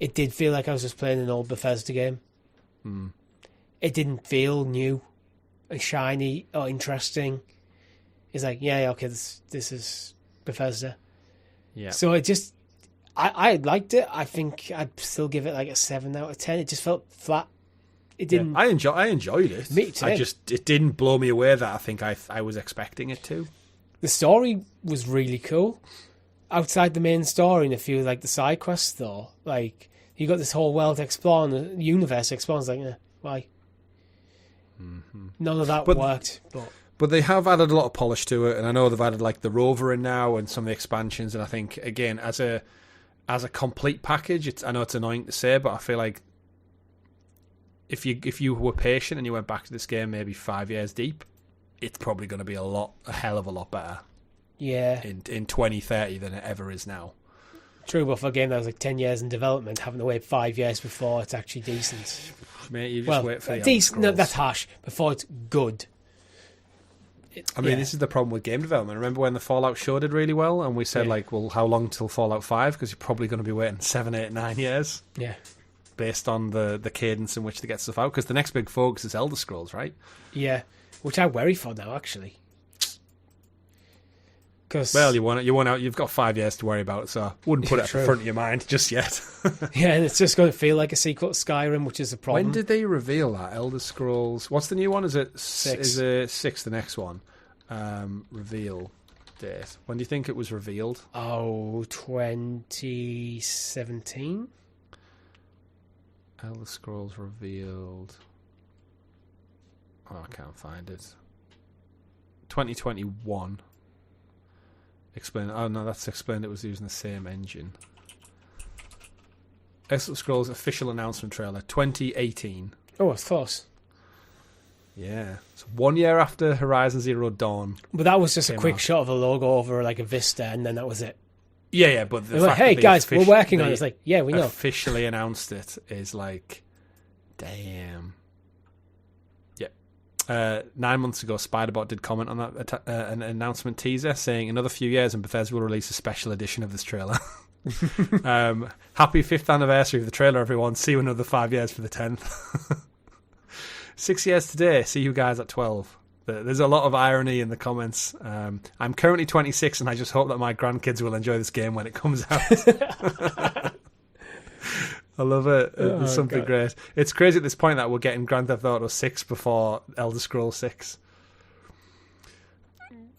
it did feel like I was just playing an old Bethesda game. It didn't feel new and shiny or interesting. It's like, yeah, okay, this is Bethesda. Yeah. So it just... I liked it. I think I'd still give it like a 7 out of 10. It just felt flat. It didn't. Yeah, I enjoyed it. Me too. It didn't blow me away that I think I was expecting it to. The story was really cool. Outside the main story and a few like the side quests though, like you got this whole world to explore and the universe to explore. It's like, why? None of that worked. But they have added a lot of polish to it, and I know they've added like the rover in now and some of the expansions. And I think again, as a complete package, I know it's annoying to say, but I feel like if you were patient and you went back to this game maybe 5 years deep, it's probably going to be a hell of a lot better. Yeah. In 2030 than it ever is now. True, but for a game that was like 10 years in development, having to wait 5 years before it's actually decent. Mate, you just wait for the decent. No, that's harsh. Before it's good. This is the problem with game development. Remember when the Fallout show did really well, and we said like, well, how long till Fallout 5? Because you're probably going to be waiting 7, 8, 9 years. Yeah. Based on the cadence in which they get stuff out. Because the next big focus is Elder Scrolls, right? Yeah, which I worry for now, actually. Well, you've got 5 years to worry about, so I wouldn't put it at the front of your mind just yet. Yeah, and it's just going to feel like a sequel to Skyrim, which is a problem. When did they reveal that? Elder Scrolls... What's the new one? Is it 6? Is it 6, the next one? Reveal date. When do you think it was revealed? 2017? Elder Scrolls revealed... Oh, I can't find it. 2021. That's explained it was using the same engine. Elder Scrolls official announcement trailer, 2018. Oh, of course. Yeah. So 1 year after Horizon Zero Dawn. But that was just a quick shot of a logo over like a vista, and then that was it. Yeah, but the fact hey guys, we're working on it. It's like, yeah, we know. Officially announced it is like, damn. 9 months ago, Spiderbot did comment on that an announcement teaser saying another few years and Bethesda will release a special edition of this trailer. Happy 5th anniversary of the trailer, everyone. See you another 5 years for the 10th. 6 years today. See you guys at 12. There's a lot of irony in the comments. I'm currently 26 and I just hope that my grandkids will enjoy this game when it comes out. I love it. It's something great. It's crazy at this point that we're getting Grand Theft Auto 6 before Elder Scrolls 6.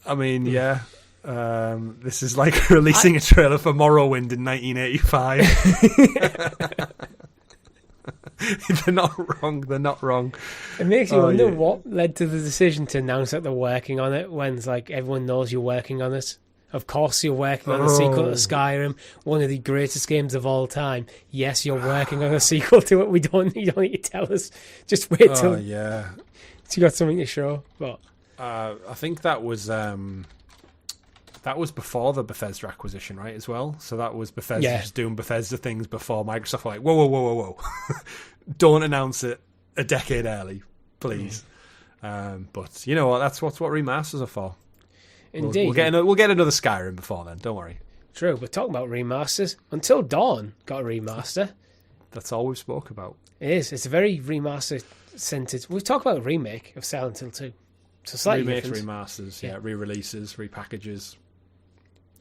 I mean, yeah. This is like releasing a trailer for Morrowind in 1985. They're not wrong. It makes you wonder what led to the decision to announce that they're working on it when it's like everyone knows you're working on it. Of course you're working on a sequel to Skyrim, one of the greatest games of all time. Yes, you're working on a sequel to it. You don't need to tell us. Just wait till you got something to show. But I think that was before the Bethesda acquisition, right, as well? So that was Bethesda just doing Bethesda things before Microsoft were like, whoa. Don't announce it a decade early, please. But you know what? That's what remasters are for. Indeed. We'll get another Skyrim before then, don't worry. True, but talking about remasters, Until Dawn got a remaster. That's all we've spoke about. It is. It's a very remaster-centered... We've talked about a remake of Silent Hill 2. So slightly Remakes, different. remasters, re-releases, repackages.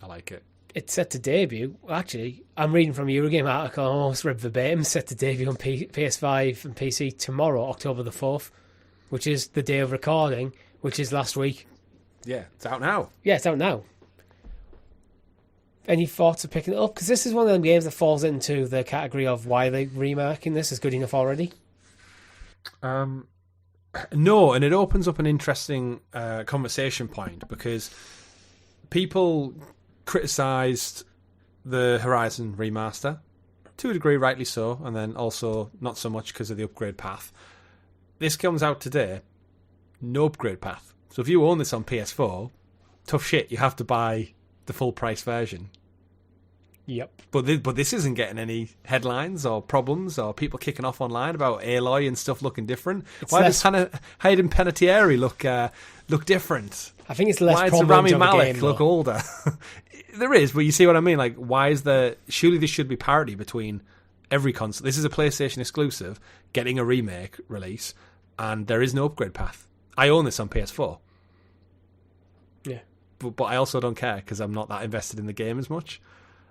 I like it. It's set to debut. Actually, I'm reading from a Eurogame article, almost read verbatim, set to debut on PS5 and PC tomorrow, October the 4th, which is the day of recording, which is last week. Yeah, it's out now. Yeah, it's out now. Any thoughts of picking it up? Because this is one of them games that falls into the category of why they remaking this is good enough already. No, and it opens up an interesting conversation point because people criticised the Horizon remaster, to a degree rightly so, and then also not so much because of the upgrade path. This comes out today, no upgrade path. So if you own this on PS4, tough shit, you have to buy the full price version. Yep. But this isn't getting any headlines or problems or people kicking off online about Aloy and stuff looking different. Why does Hayden Panettiere look different? I think it's less. Why does Rami Malek look older? There is, but you see what I mean? Like, why is there... Surely this should be parity between every console. This is a PlayStation exclusive, getting a remake release, and there is no upgrade path. I own this on PS4. Yeah. But I also don't care, because I'm not that invested in the game as much.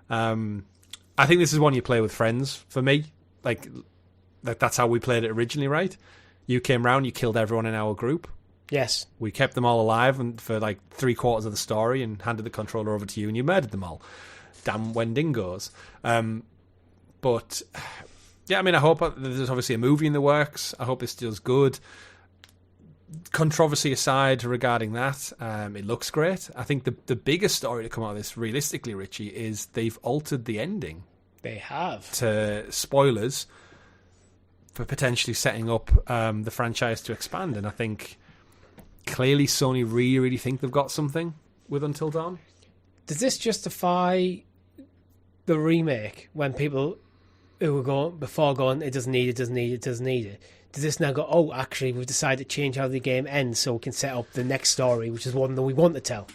I think this is one you play with friends, for me. Like that's how we played it originally, right? You came round, you killed everyone in our group. Yes. We kept them all alive and for like 3/4 of the story and handed the controller over to you and you murdered them all. Damn Wendigos. But, yeah, I mean, I hope there's obviously a movie in the works. I hope this does good. Controversy aside regarding that, it looks great. I think the biggest story to come out of this, realistically, Richie, is they've altered the ending. They have. To spoilers for potentially setting up the franchise to expand. And I think clearly Sony really think they've got something with Until Dawn. Does this justify the remake when people who were going before going, it doesn't need it? Does this now go, oh, actually, we've decided to change how the game ends so we can set up the next story, which is one that we want to tell?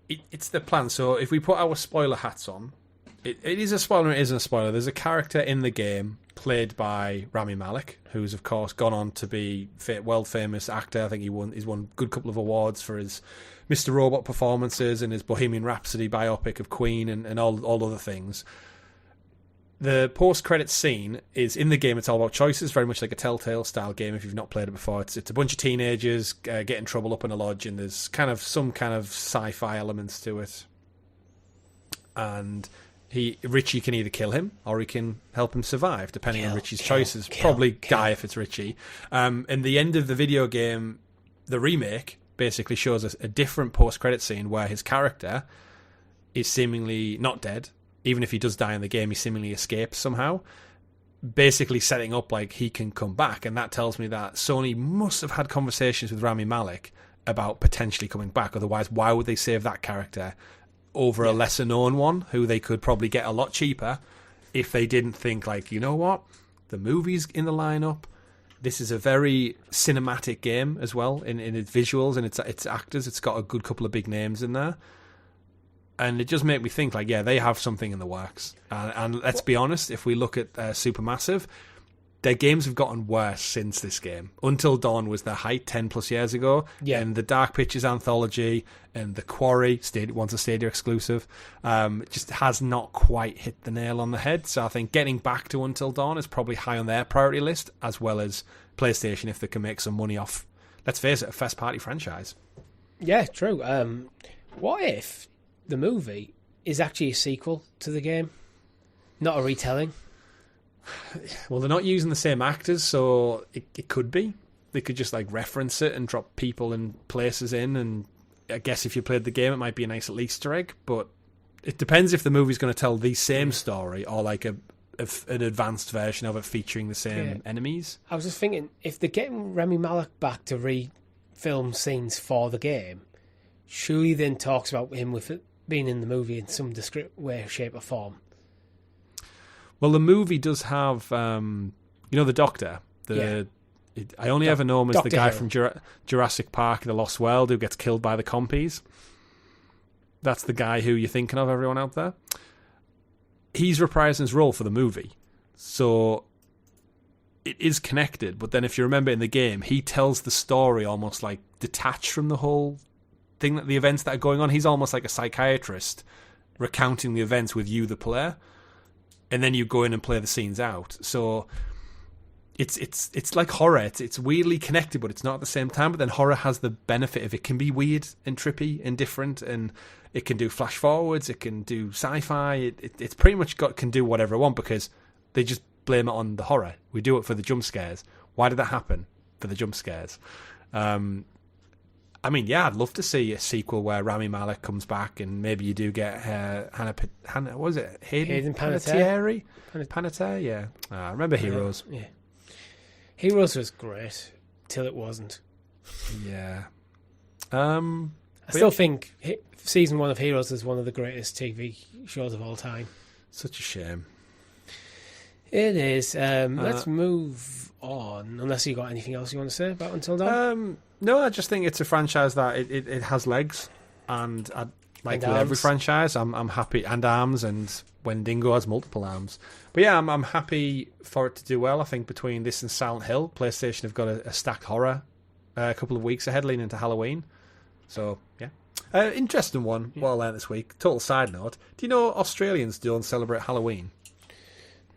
It's the plan. So if we put our spoiler hats on, it is a spoiler, it isn't a spoiler. There's a character in the game played by Rami Malek, who's, of course, gone on to be world-famous actor. I think he's won a good couple of awards for his Mr. Robot performances and his Bohemian Rhapsody biopic of Queen and all other things. The post-credits scene is in the game. It's all about choices, very much like a Telltale style game. If you've not played it before, it's a bunch of teenagers get in trouble up in a lodge, and there's some kind of sci-fi elements to it. And Richie can either kill him or he can help him survive, depending on Richie's choices. Probably die if it's Richie. And the end of the video game, the remake, basically shows us a different post-credit scene where his character is seemingly not dead. Even if he does die in the game, he seemingly escapes somehow. Basically setting up like he can come back. And that tells me that Sony must have had conversations with Rami Malek about potentially coming back. Otherwise, why would they save that character over a lesser known one who they could probably get a lot cheaper if they didn't think like, you know what? The movie's in the lineup. This is a very cinematic game as well in its visuals and its actors. It's got a good couple of big names in there. And it just made me think, like, yeah, they have something in the works. And let's be honest, if we look at Supermassive, their games have gotten worse since this game. Until Dawn was their height 10 plus years ago. Yeah. And the Dark Pictures anthology and The Quarry, once a Stadia exclusive, just has not quite hit the nail on the head. So I think getting back to Until Dawn is probably high on their priority list, as well as PlayStation if they can make some money off, let's face it, a first-party franchise. Yeah, true. What if the movie is actually a sequel to the game, not a retelling? Well, they're not using the same actors, so it could be. They could just like reference it and drop people and places in, and I guess if you played the game, it might be a nice little Easter egg, but it depends if the movie's going to tell the same story or like an advanced version of it featuring the same enemies. I was just thinking, if they're getting Rami Malek back to re-film scenes for the game, surely then talks about him with it being in the movie in some discrete way, shape or form. Well, the movie does have, the Doctor. I only ever know him as Dr. the guy from Jurassic Park, The Lost World, who gets killed by the compies. That's the guy who you're thinking of, everyone out there. He's reprising his role for the movie. So it is connected, but then if you remember in the game, he tells the story almost like detached from the whole thing, that the events that are going on. He's almost like a psychiatrist recounting the events with you, the player, and then you go in and play the scenes out. So it's like horror. It's weirdly connected, but it's not at the same time. But then horror has the benefit of it can be weird and trippy and different, and it can do flash forwards, it can do sci-fi. It's pretty much can do whatever it wants, because they just blame it on the horror. We do it for the jump scares. Why did that happen? For the jump scares. I'd love to see a sequel where Rami Malek comes back, and maybe you do get Hannah, what was it? Hayden Panettiere? Panettiere, yeah. I remember Heroes. Yeah. Heroes was great, till it wasn't. Yeah. I still think season 1 of Heroes is one of the greatest TV shows of all time. Such a shame. It is. Let's move on, unless you got anything else you want to say about Until Dawn? No, I just think it's a franchise that it has legs, and with arms. every franchise, I'm happy, and arms, and when Dingo has multiple arms. But yeah, I'm happy for it to do well. I think between this and Silent Hill, PlayStation have got a stacked horror a couple of weeks ahead, leading into Halloween. So yeah, interesting one. What I learned this week. Total side note: do you know Australians don't celebrate Halloween?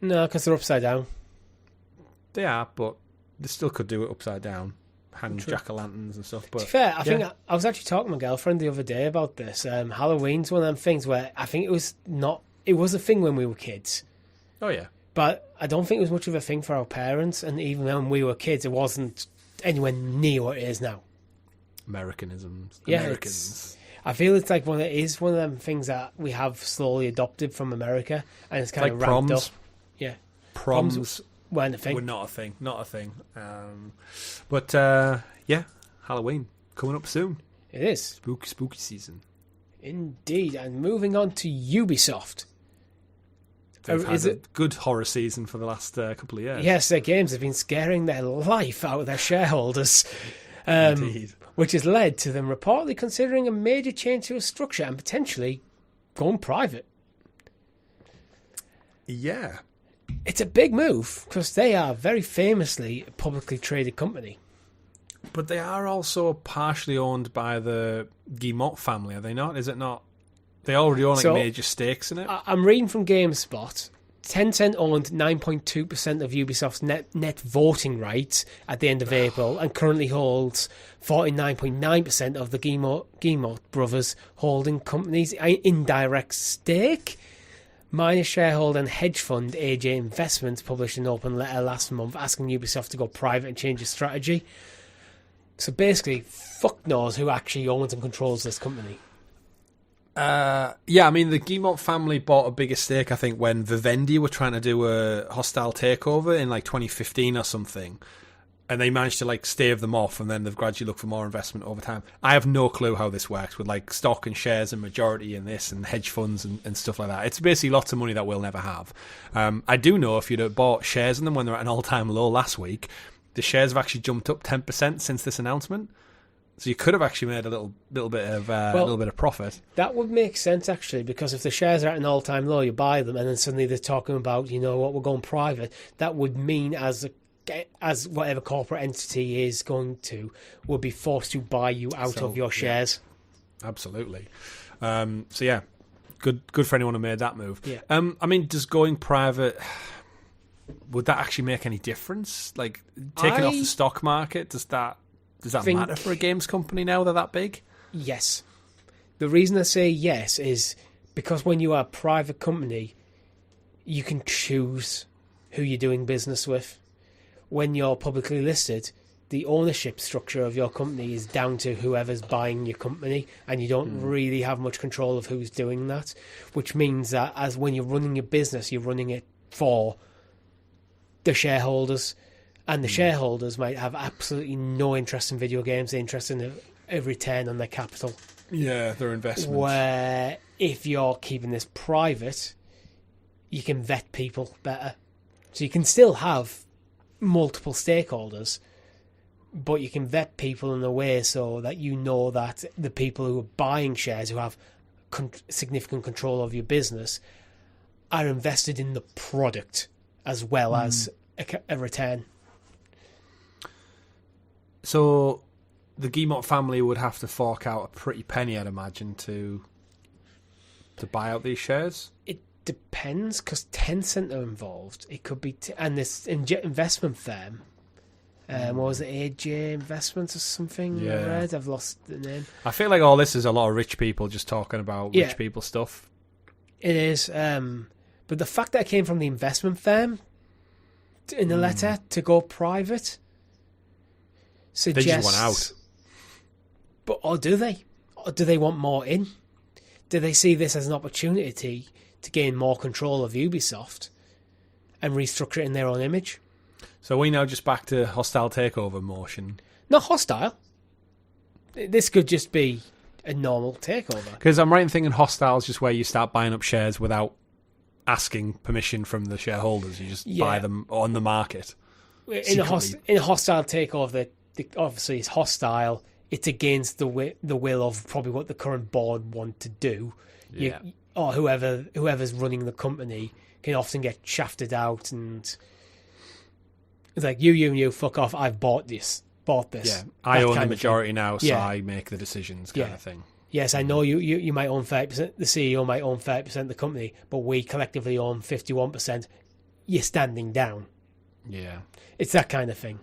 No, because they're upside down. They are, but they still could do it upside down. Hang jack-o'-lanterns and stuff. But to be fair, I think I was actually talking to my girlfriend the other day about this. Halloween's one of them things where I think it was a thing when we were kids. Oh yeah. But I don't think it was much of a thing for our parents, and even when we were kids, it wasn't anywhere near what it is now. Americanisms. Yeah, Americans. I feel it's like one of them things that we have slowly adopted from America, and it's kind of ramped proms. up. Yeah. Proms weren't a thing. Were not a thing. Not a thing. But Halloween coming up soon. It is. Spooky season. Indeed. And moving on to Ubisoft. They've had a good horror season for the last couple of years. Yes, their games have been scaring their life out of their shareholders. Indeed. Which has led to them reportedly considering a major change to a structure and potentially going private. Yeah. It's a big move, because they are very famously a publicly traded company. But they are also partially owned by the Guillemot family, are they not? Is it not? They already own major stakes in it? I'm reading from GameSpot. Tencent owned 9.2% of Ubisoft's net voting rights at the end of April, and currently holds 49.9% of the Guillemot brothers holding company's indirect stake. Minor shareholder and hedge fund AJ Investments published an open letter last month asking Ubisoft to go private and change its strategy. So basically, fuck knows who actually owns and controls this company. The Guillemot family bought a bigger stake, I think, when Vivendi were trying to do a hostile takeover in 2015 or something. And they managed to stave them off, and then they've gradually looked for more investment over time. I have no clue how this works with stock and shares and majority in this and hedge funds and stuff like that. It's basically lots of money that we'll never have. I do know if you'd have bought shares in them when they were at an all-time low last week, the shares have actually jumped up 10% since this announcement. So you could have actually made a little bit of profit. That would make sense actually, because if the shares are at an all-time low, you buy them, and then suddenly they're talking about, we're going private. That would mean as whatever corporate entity is going to would be forced to buy you out of your shares. Yeah, absolutely. Good for anyone who made that move. Yeah. Does going private, would that actually make any difference? Taking off the stock market, does that matter for a games company now they're that big? Yes. The reason I say yes is because when you are a private company, you can choose who you're doing business with. When you're publicly listed, the ownership structure of your company is down to whoever's buying your company, and you don't really have much control of who's doing that, which means that as when you're running your business, you're running it for the shareholders, and the shareholders might have absolutely no interest in video games. They're interested in a return on their capital. Yeah, their investment. Where if you're keeping this private, you can vet people better. So you can still have multiple stakeholders, but you can vet people in a way so that you know that the people who are buying shares, who have significant control of your business, are invested in the product as well as a return. So the Guillemot family would have to fork out a pretty penny, I'd imagine, to buy out these shares. It depends, because Tencent are involved. It could be, and this investment firm. What was it, AJ Investments or something? Yeah. I read. I've lost the name. I feel like all this is a lot of rich people just talking about rich people stuff. It is, but the fact that it came from the investment firm in the letter to go private suggests... They just want out. But, or do they? Or do they want more in? Do they see this as an opportunity to gain more control of Ubisoft and restructure it in their own image? So we now just back to hostile takeover motion. Not hostile. This could just be a normal takeover. Because I'm right in thinking hostile is just where you start buying up shares without asking permission from the shareholders. You just buy them on the market. In a hostile takeover, obviously it's hostile. It's against the will of probably what the current board want to do. Yeah. Or whoever's running the company can often get shafted out, and it's like, you, fuck off, I've bought this. Yeah, I own the majority now, so I make the decisions kind of thing. Yes, I know you might own 30%, the CEO might own 30% of the company, but we collectively own 51%. You're standing down. Yeah. It's that kind of thing.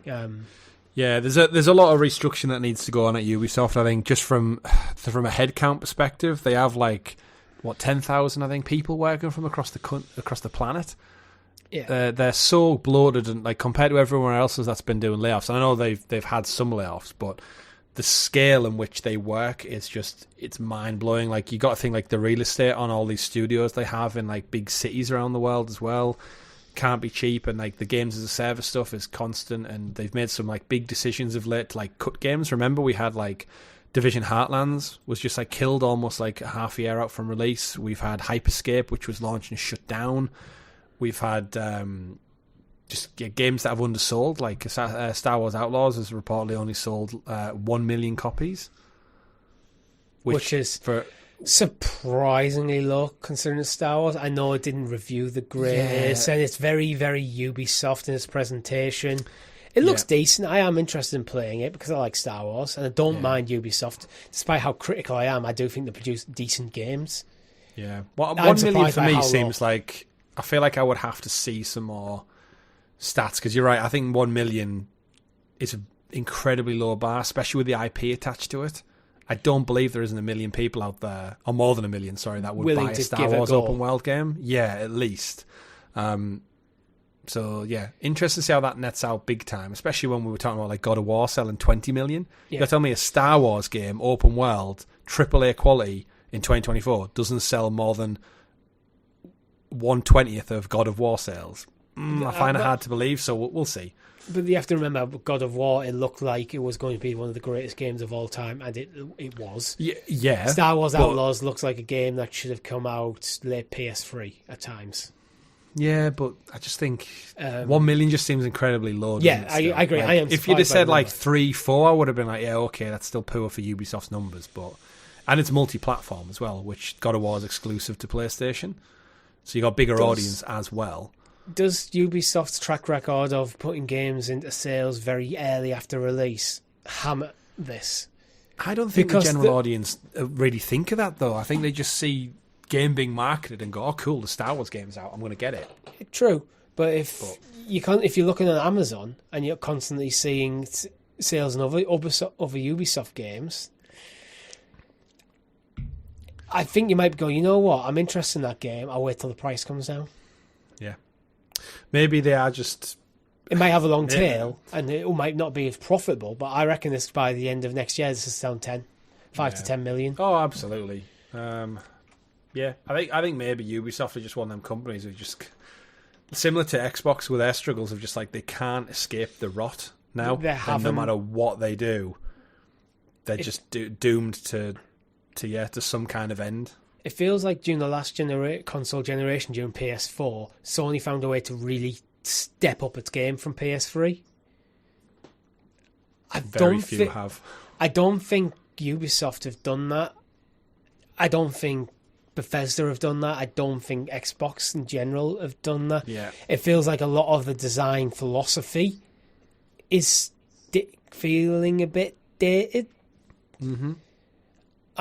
Yeah, there's a lot of restructuring that needs to go on at Ubisoft. I think just from a headcount perspective, they have 10,000 I think people working from across the planet. Yeah, they're so bloated and compared to everyone else that's been doing layoffs. And I know they've had some layoffs, but the scale in which they work is it's mind blowing. You got to think the real estate on all these studios they have in big cities around the world as well can't be cheap, and the games as a service stuff is constant, and they've made some big decisions of late to cut games. Remember we had Division Heartlands was just killed almost a half a year out from release. We've had Hyperscape, which was launched and shut down. We've had games that have undersold, Star Wars Outlaws has reportedly only sold 1 million copies, which is surprisingly low considering Star Wars. I know it didn't review the greatest, and it's very, very Ubisoft in its presentation. It looks decent. I am interested in playing it because I like Star Wars, and I don't mind Ubisoft. Despite how critical I am, I do think they produce decent games. Yeah. Well, 1 million for me seems like... I feel like I would have to see some more stats, because you're right. I think 1 million is an incredibly low bar, especially with the IP attached to it. I don't believe there isn't a million people out there, or more than a million, that would buy a Star Wars open world game. Yeah, at least. So, yeah, interesting to see how that nets out big time, especially when we were talking about God of War selling 20 million. Yeah. You got to tell me a Star Wars game, open world, AAA quality in 2024 doesn't sell more than 1/20th of God of War sales. I find it hard to believe, so we'll see. But you have to remember, God of War, it looked like it was going to be one of the greatest games of all time, and it was. Yeah. Star Wars Outlaws looks like a game that should have come out late PS3 at times. Yeah, but I just think 1 million just seems incredibly low. Yeah, I agree. I am. If you'd have said 3, 4, I would have been yeah, okay, that's still poor for Ubisoft's numbers, and it's multi-platform as well, which God of War is exclusive to PlayStation, so you got bigger audience as well. Does Ubisoft's track record of putting games into sales very early after release hammer this? I don't think the general audience really think of that, though. I think they just see game being marketed and go, "Oh, cool, the Star Wars game's out. I'm going to get it." True, but if you're looking at Amazon and you're constantly seeing sales in other Ubisoft games, I think you might go, you know what? I'm interested in that game. I'll wait till the price comes down. Yeah. Maybe they are just It might have a long tail, and it might not be as profitable, but I reckon this by the end of next year, this is down 5 to 10 million. Oh, absolutely. Yeah, I think maybe Ubisoft are just one of them companies who just, similar to Xbox with their struggles of just like they can't escape the rot now. And no matter what they do, they're just doomed to some kind of end. It feels like during the last console generation, during PS4, Sony found a way to really step up its game from PS3. Very few have. I don't think Ubisoft have done that. I don't think Bethesda have done that. I don't think Xbox in general have done that. Yeah. It feels like a lot of the design philosophy is feeling a bit dated. Mm-hmm.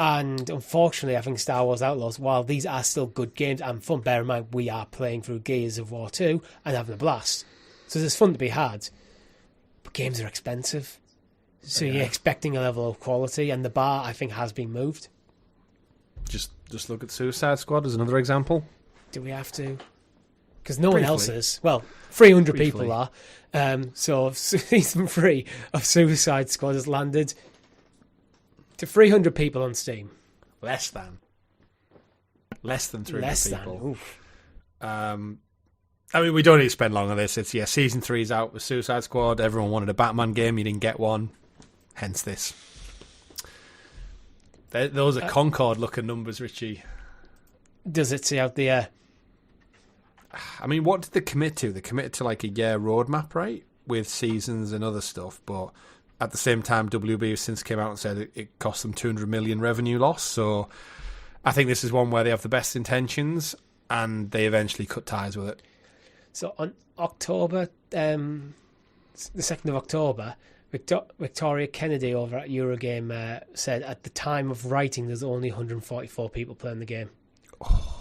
And unfortunately, I think Star Wars Outlaws, while these are still good games and fun, bear in mind we are playing through Gears of War 2 and having a blast. So there's fun to be had. But games are expensive. So you're expecting a level of quality, and the bar, I think, has been moved. Just look at Suicide Squad as another example. Do we have to? Because no one else is. Well, 300 people are. So Season 3 of Suicide Squad has landed to 300 people on Steam. Less than 300 people. Oof. I mean, we don't need to spend long on this. It's Season 3's out with Suicide Squad. Everyone wanted a Batman game. You didn't get one. Hence this. Those are Concord-looking numbers, Richie. Does it see out the air? I mean, what did they commit to? They committed to like a year roadmap, right? With seasons and other stuff, but at the same time, WB has since came out and said it cost them 200 million revenue loss. So I think this is one where they have the best intentions and they eventually cut ties with it. So on October, the 2nd of October, Victoria Kennedy over at Eurogame said at the time of writing there's only 144 people playing the game. Oh.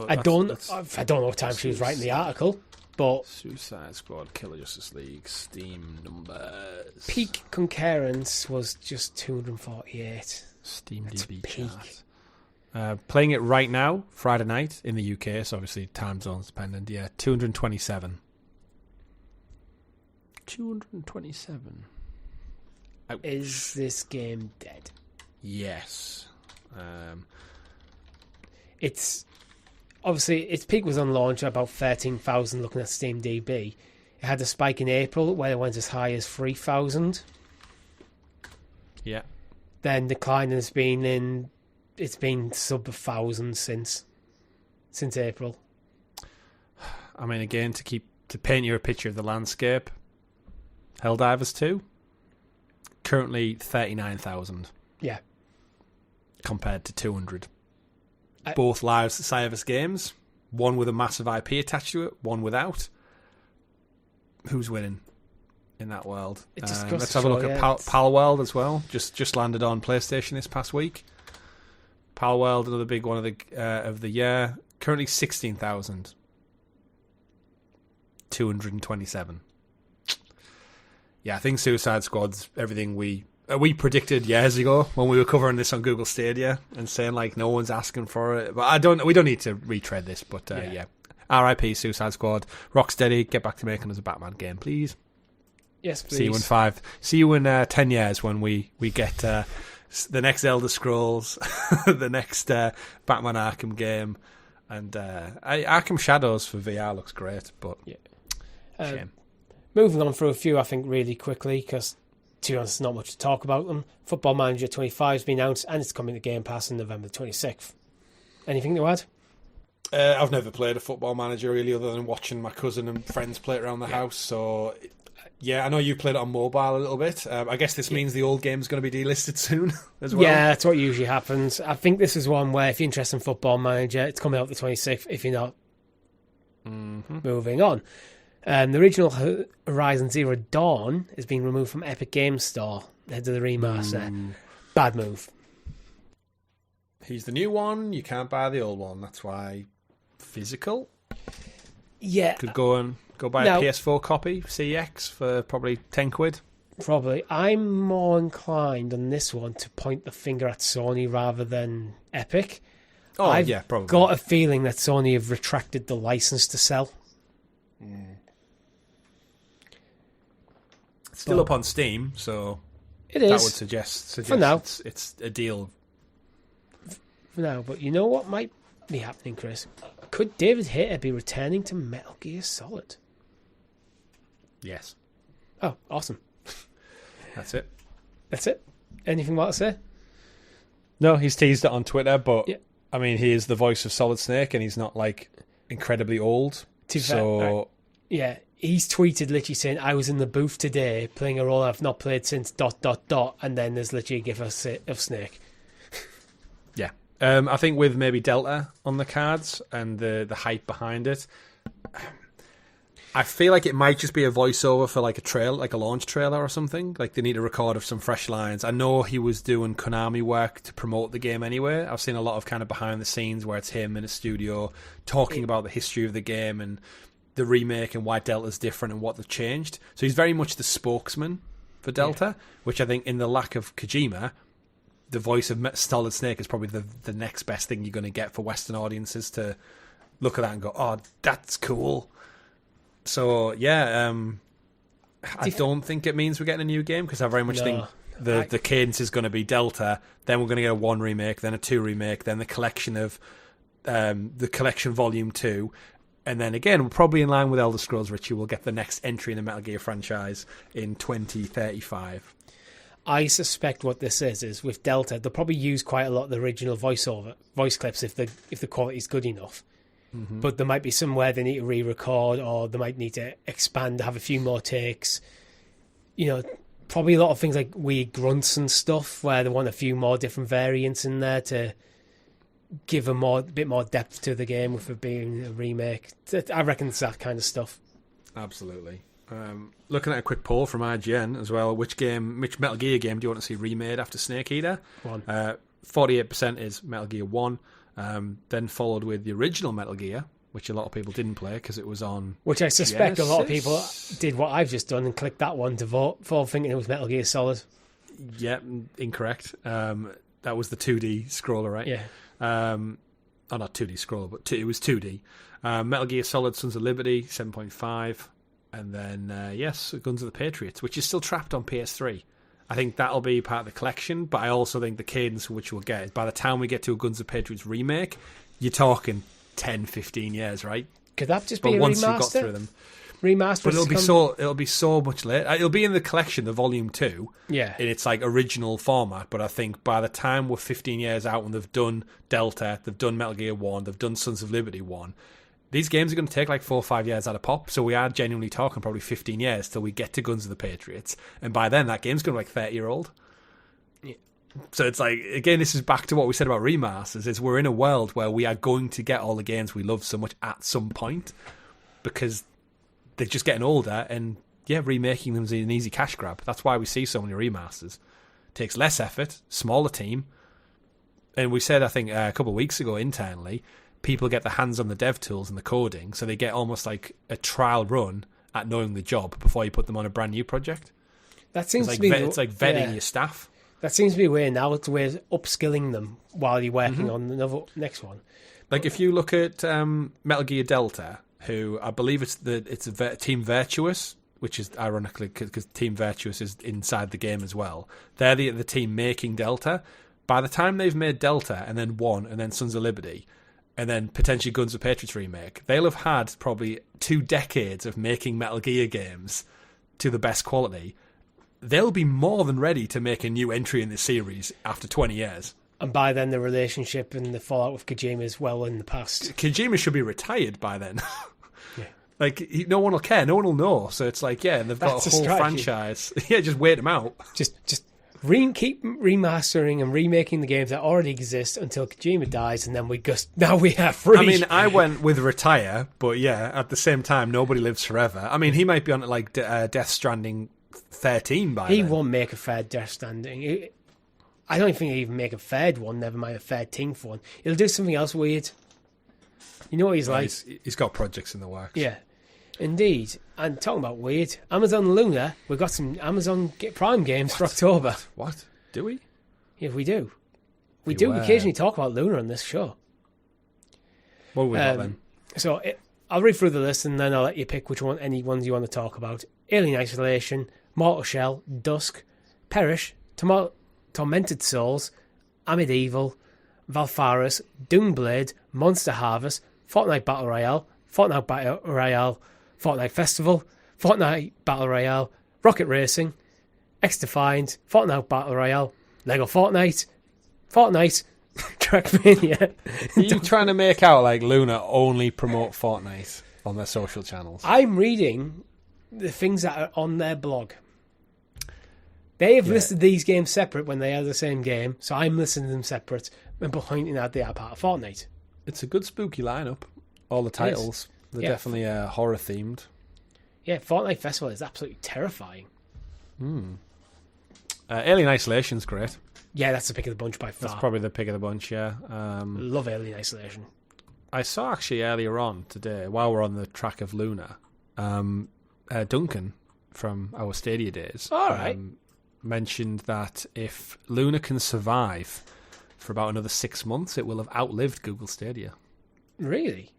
I don't know what time she was writing the article. But Suicide Squad, Killer Justice League, Steam numbers. Peak concurrence was just 248. Steam That's DB peak. Chart. Playing it right now, Friday night in the UK, so obviously time zones dependent. Yeah, 227. 227. Ouch. Is this game dead? Yes. It's obviously its peak was on launch at about 13,000 looking at Steam DB. It had a spike in April where it went as high as 3,000. Yeah. Then decline has been it's been sub 1,000 since April. I mean, again, to paint you a picture of the landscape, Helldivers 2 currently 39,000. Yeah. Compared to 200. Both live service games, one with a massive IP attached to it, one without. Who's winning in that world? Let's have a look at Palworld as well. Just landed on PlayStation this past week. Palworld, another big one of the year. Currently 16,000. 227. Yeah, I think Suicide Squad's everything we predicted years ago when we were covering this on Google Stadia and saying like no one's asking for it. But we don't need to retread this. But yeah. R.I.P. Suicide Squad. Rocksteady, get back to making us a Batman game, please. Yes, please. See you in 5. See you in 10 years when we get the next Elder Scrolls, the next Batman Arkham game, and Arkham Shadows for VR looks great. But shame. Moving on through a few, I think, really quickly, because, to be honest, there's not much to talk about them. Football Manager 25 has been announced, and it's coming to Game Pass on November 26th. Anything to add? I've never played a Football Manager, really, other than watching my cousin and friends play it around the house. So, yeah, I know you played it on mobile a little bit. I guess this means the old game's going to be delisted soon as well. Yeah, that's what usually happens. I think this is one where if you're interested in Football Manager, it's coming out the 26th. If you're not, moving on. The original Horizon Zero Dawn is being removed from Epic Games Store ahead of the remaster. Bad move. He's the new one. You can't buy the old one. That's why physical. Yeah, could go buy a PS4 copy CX for probably 10 quid. Probably. I'm more inclined on this one to point the finger at Sony rather than Epic. I've probably got a feeling that Sony have retracted the license to sell. It's still up on Steam, so it is. That would suggest for now. It's a deal. For now, but you know what might be happening, Chris? Could David Hayter be returning to Metal Gear Solid? Yes. Oh, awesome. That's it. That's it? Anything more to say? No, he's teased it on Twitter, but I mean, he is the voice of Solid Snake, and he's not like incredibly old. So yeah, he's tweeted literally saying, "I was in the booth today playing a role I've not played since ... and then there's literally a gif of Snake. Yeah, I think with maybe Delta on the cards and the hype behind it, I feel like it might just be a voiceover for like a launch trailer or something. Like they need a record of some fresh lines. I know he was doing Konami work to promote the game anyway. I've seen a lot of kind of behind the scenes where it's him in a studio talking about the history of the game and the remake and why Delta's different and what they've changed. So he's very much the spokesman for Delta, which I think in the lack of Kojima, the voice of Solid Snake is probably the next best thing you're going to get for Western audiences to look at that and go, oh, that's cool. So, yeah, I don't think it means we're getting a new game because I very much think the cadence is going to be Delta, then we're going to get a 1 remake, then a 2 remake, then the collection of the collection volume 2, and then again, probably in line with Elder Scrolls, Richie, we'll get the next entry in the Metal Gear franchise in 2035. I suspect what this is with Delta, they'll probably use quite a lot of the original voice clips if the quality is good enough. Mm-hmm. But there might be somewhere they need to re-record, or they might need to expand, have a few more takes. You know, probably a lot of things like weird grunts and stuff, where they want a few more different variants in there to give a bit more depth to the game with it being a remake. I reckon it's that kind of stuff. Absolutely. Looking at a quick poll from IGN as well, which Metal Gear game do you want to see remade after Snake Eater? 48% is Metal Gear 1. Then followed with the original Metal Gear, which a lot of people didn't play because it was on Which I suspect Genesis. A lot of people did what I've just done and clicked that one to vote for, thinking it was Metal Gear Solid. Yeah, incorrect. That was the 2D scroller, right? Yeah. Not 2D scroller, but it was 2D. Metal Gear Solid Sons of Liberty, 7.5. And then, Guns of the Patriots, which is still trapped on PS3. I think that'll be part of the collection, but I also think the cadence which we'll get is by the time we get to a Guns of Patriots remake, you're talking 10, 15 years, right? Could that just be a once remaster? You've got through them. Remaster, but it'll be so much later. It'll be in the collection, the volume 2, in its like original format. But I think by the time we're 15 years out and they've done Delta, they've done Metal Gear 1, they've done Sons of Liberty 1. These games are going to take like 4 or 5 years out of pop, so we are genuinely talking probably 15 years till we get to Guns of the Patriots, and by then that game's going to be like 30-year-old. Yeah. So it's like, again, this is back to what we said about remasters, is we're in a world where we are going to get all the games we love so much at some point, because they're just getting older, and remaking them is an easy cash grab. That's why we see so many remasters. It takes less effort, smaller team, and we said, I think, a couple of weeks ago internally, people get their hands on the dev tools and the coding, so they get almost like a trial run at knowing the job before you put them on a brand new project. That seems it's to be it's like vetting your staff. That seems to be a way now. It's a way of upskilling them while you're working on the next one. Like if you look at Metal Gear Delta, who I believe it's Team Virtuous, which is ironically because Team Virtuous is inside the game as well. They're the team making Delta. By the time they've made Delta and then 1 and then Sons of Liberty, and then potentially Guns of Patriots remake, they'll have had probably 2 decades of making Metal Gear games to the best quality. They'll be more than ready to make a new entry in this series after 20 years. And by then the relationship and the fallout with Kojima is well in the past. Kojima should be retired by then. Yeah. Like, no one will care, no one will know. So it's like, and they've got a whole franchise. Just wait them out. Just keep remastering and remaking the games that already exist until Kojima dies, and then now we are free. I mean, I went with retire, but at the same time, nobody lives forever. I mean, he might be on like Death Stranding 13 by then. He won't make a fair Death Stranding. I don't think he'll even make a third one, never mind a third Tinf one. He'll do something else weird. You know what he's like? He's got projects in the works. Yeah. Indeed. And talking about weird, Amazon Luna, we've got some Amazon Prime games for October. What? Do we? Yeah, we do. We do occasionally talk about Luna on this show. What have we got then? So, I'll read through the list and then I'll let you pick any ones you want to talk about. Alien Isolation, Mortal Shell, Dusk, Perish, Tormented Souls, Amityville, Valfaris, Doomblade, Monster Harvest, Fortnite Battle Royale, Fortnite Battle Royale, Fortnite Festival, Fortnite Battle Royale, Rocket Racing, X-Defined, Fortnite Battle Royale, Lego Fortnite, Trackmania. Are you trying to make out like Luna only promote Fortnite on their social channels? I'm reading the things that are on their blog. They have listed these games separate when they are the same game, so I'm listing them separate and pointing out they are part of Fortnite. It's a good spooky lineup. All the titles, they're definitely horror themed. Yeah, Fortnite Festival is absolutely terrifying. Alien Isolation's great. Yeah, that's the pick of the bunch by far. That's probably the pick of the bunch, yeah. Love Alien Isolation. I saw actually earlier on today, while we're on the track of Luna, Duncan from our Stadia days mentioned that if Luna can survive for about another 6 months, it will have outlived Google Stadia. Really?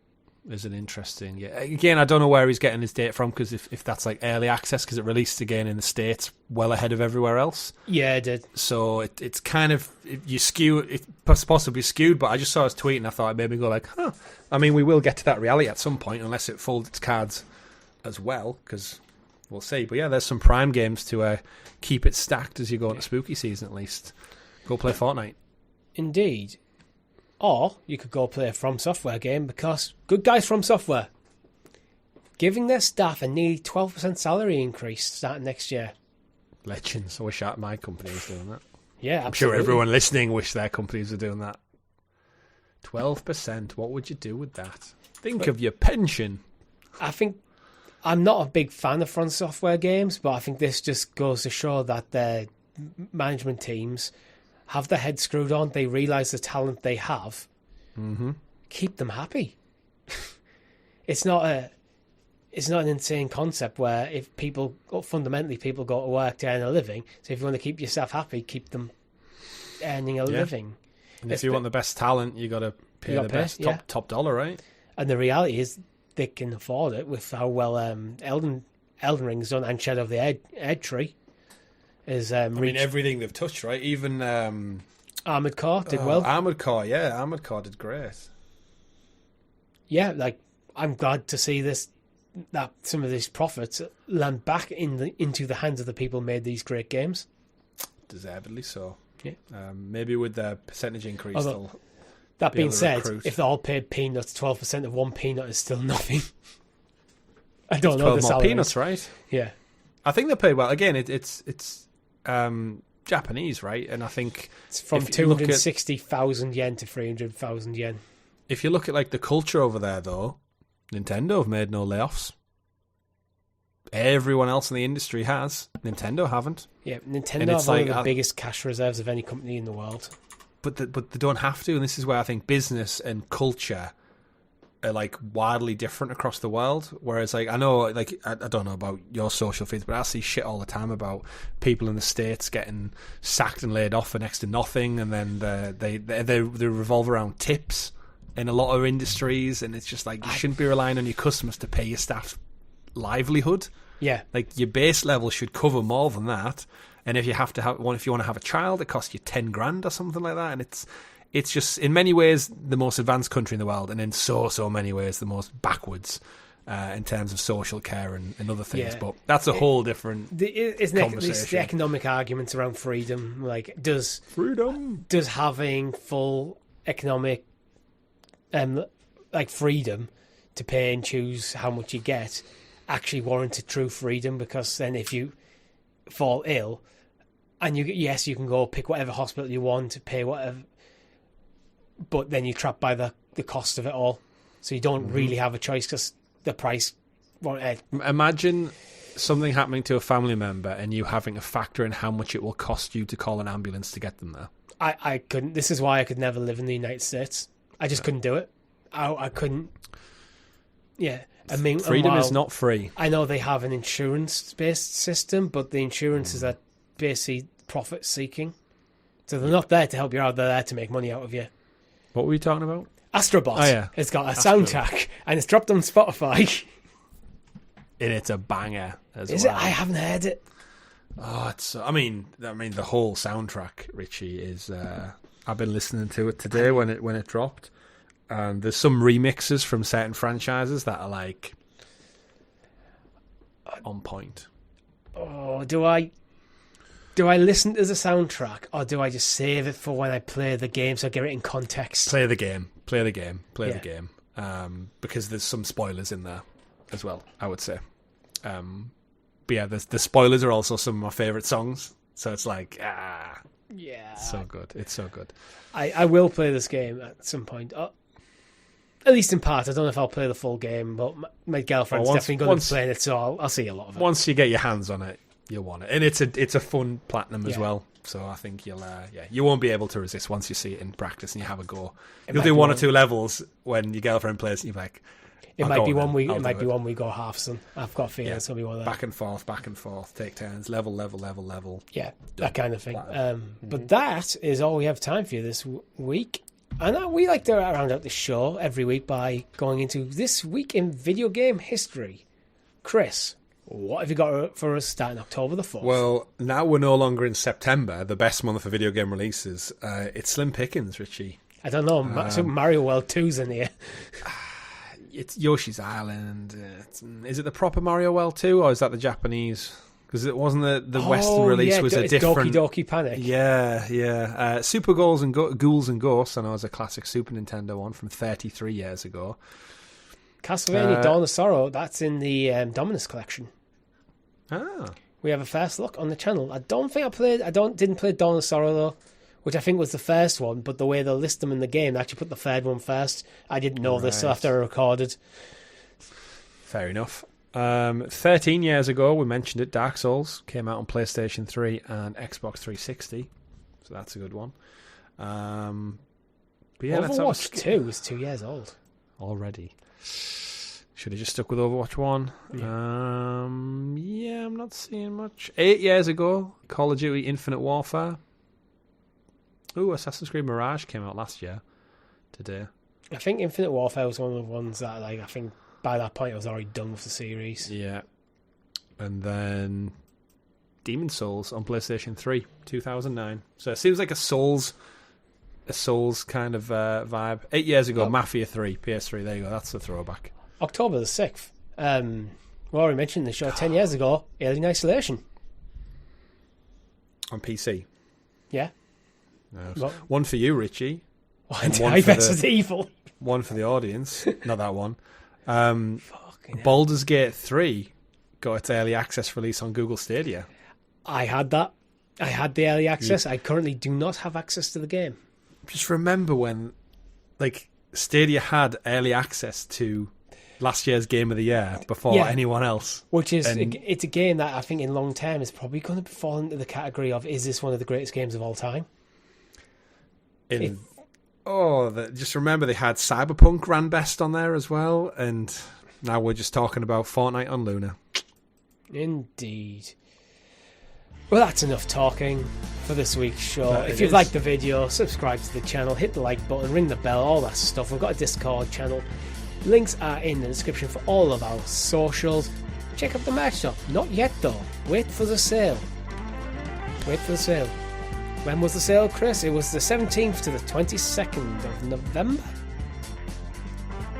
Is an interesting... Yeah. Again, I don't know where he's getting his data from, because if that's like early access, because it released again in the States well ahead of everywhere else. Yeah, it did. So it's kind of... It's possibly skewed, but I just saw his tweet and I thought it made me go like, huh. I mean, we will get to that reality at some point, unless it folds its cards as well, because we'll see. But yeah, there's some Prime games to keep it stacked as you go into spooky season, at least. Go play Fortnite. Indeed. Or you could go play a From Software game, because good guys From Software giving their staff a nearly 12% salary increase starting next year. Legends. I wish my company was doing that. Yeah, absolutely. I'm sure everyone listening wish their companies were doing that. 12%. What would you do with that? Think of your pension. I think I'm not a big fan of From Software games, but I think this just goes to show that their management teams have their heads screwed on. They realise the talent they have. Mm-hmm. Keep them happy. It's not an insane concept where if people go to work to earn a living. So if you want to keep your staff happy, keep them earning a living. And if you want the best talent, you got to pay the best top dollar, right? And the reality is they can afford it with how well Elden Ring's done, and Shadow of the Ed Tree. I mean, everything they've touched, right? Even Armored Core did well. Armored Core did great. Yeah, like I'm glad to see that some of these profits land back into the hands of the people who made these great games. Deservedly so. Yeah. Maybe with the percentage increase. That being said, if they all paid peanuts, 12% of one peanut is still nothing. I don't know the salaries. Peanuts, right? Yeah. I think they paid well. Again, it's Japanese, right? And I think it's from 260,000 yen to 300,000 yen. If you look at like the culture over there, though, Nintendo have made no layoffs. Everyone else in the industry has. Nintendo haven't. Yeah, Nintendo have one of the biggest cash reserves of any company in the world. But they don't have to, and this is where I think business and culture are like wildly different across the world. Whereas like I know, like I don't know about your social feeds, but I see shit all the time about people in the States getting sacked and laid off for next to nothing, and then they revolve around tips in a lot of industries, and it's just like you shouldn't be relying on your customers to pay your staff's livelihood. Yeah, like your base level should cover more than that. And if you want to have a child, it costs you $10,000 or something like that, and it's just in many ways the most advanced country in the world, and in so many ways the most backwards in terms of social care and other things. Yeah. But that's a whole different conversation. It's the economic arguments around freedom. Like, does having full economic freedom to pay and choose how much you get actually warrant a true freedom? Because then if you fall ill and you can go pick whatever hospital you want to pay whatever, but then you're trapped by the cost of it all, so you don't really have a choice because the price won't. Imagine something happening to a family member and you having to factor in how much it will cost you to call an ambulance to get them there. I couldn't. This is why I could never live in the United States. I just couldn't do it. I couldn't. Yeah. I mean, freedom is not free. I know they have an insurance-based system, but the insurance is basically profit-seeking. So they're not there to help you out. They're there to make money out of you. What were you talking about? Astrobot. Oh, yeah. It's got a soundtrack, and it's dropped on Spotify. And it's a banger as well. Is it? I haven't heard it. Oh, it's. I mean, the whole soundtrack, Richie, is. I've been listening to it today when it dropped, and there's some remixes from certain franchises that are like on point. Oh, do I listen to the soundtrack, or do I just save it for when I play the game so I get it in context? Play the game. Because there's some spoilers in there as well, I would say. But yeah, the spoilers are also some of my favourite songs. So it's like, yeah, so good. It's so good. I will play this game at some point. At least in part. I don't know if I'll play the full game, but my girlfriend's definitely going to be playing it, so I'll see a lot of it. Once you get your hands on it, you'll want it. And it's a fun platinum as well. So I think you won't be able to resist once you see it in practice and you have a go. You'll do one or two levels when your girlfriend plays and you're like, It might be one we go halves, and I've got a feeling it's going to be one of them. Back and forth, take turns, level. Yeah, that kind of thing. But that is all we have time for you this week. And we like to round out the show every week by going into this week in video game history. Chris, what have you got for us starting October the 4th? Well, now we're no longer in September, the best month for video game releases. It's slim pickings, Richie. I don't know. Super Mario World 2's in here. It's Yoshi's Island. Is it the proper Mario World 2, or is that the Japanese? Because it wasn't the Western release was a different. Doki Doki Panic. Yeah. Super Ghouls and Ghosts, I know, is a classic Super Nintendo one from 33 years ago. Castlevania Dawn of Sorrow, that's in the Dominus collection. Ah. We have a first look on the channel. I didn't play Dawn of Sorrow though, which I think was the first one, but the way they list them in the game, they actually put the third one first. I didn't know this till after I recorded. Fair enough. 13 years ago, we mentioned it, Dark Souls came out on PlayStation 3 and Xbox 360, so that's a good one. But yeah, Overwatch 2 is 2 years old already. Should have just stuck with Overwatch 1. Yeah. I'm not seeing much. 8 years ago, Call of Duty Infinite Warfare. Ooh, Assassin's Creed Mirage came out last year. Today. I think Infinite Warfare was one of the ones that, I think by that point I was already done with the series. Yeah. And then Demon's Souls on PlayStation 3, 2009. So it seems like a Souls kind of vibe. 8 years ago, Mafia 3, PS3. There you go. That's the throwback. October the 6th. We already mentioned the show 10 years ago. Alien Isolation. On PC. Yeah. No. One for you, Richie. One versus Evil. One for the audience. Not that one. Baldur's Gate 3 got its early access release on Google Stadia. I had that. I had the early access. I currently do not have access to the game. Just remember when Stadia had early access to last year's Game of the Year before anyone else. Which is, it's a game that I think in long term is probably going to fall into the category of, is this one of the greatest games of all time? Just remember they had Cyberpunk ran best on there as well, and now we're just talking about Fortnite on Luna. Indeed. Well, that's enough talking for this week's show. If you've liked the video, subscribe to the channel, hit the like button, ring the bell, all that stuff. We've got a Discord channel. Links are in the description for all of our socials. Check out the merch shop. Not yet, though. Wait for the sale. When was the sale, Chris? It was the 17th to the 22nd of November?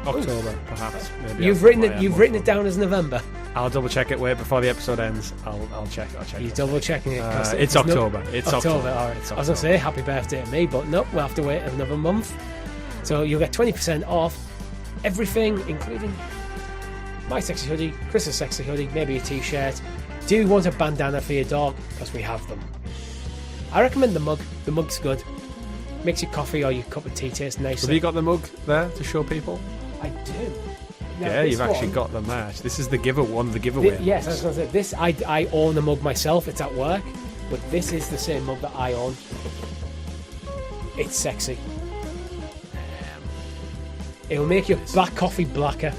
October, perhaps. Maybe you've written it down as November. I'll double check it. Wait, before the episode ends, I'll check. You're double checking it. It's October. It's October. All right. I was going to say happy birthday to me, but nope, we'll have to wait another month. So you'll get 20% off everything, including my sexy hoodie, Chris's sexy hoodie, maybe a t-shirt. Do you want a bandana for your dog? Because we have them. I recommend the mug. The mug's good. Makes your coffee or your cup of tea taste nicer. Have you got the mug there to show people? I do. Now, you've actually got the merch. This is the giveaway. Yes, I was going to say, this, I own the mug myself. It's at work. But this is the same mug that I own. It's sexy. It'll make your black coffee blacker.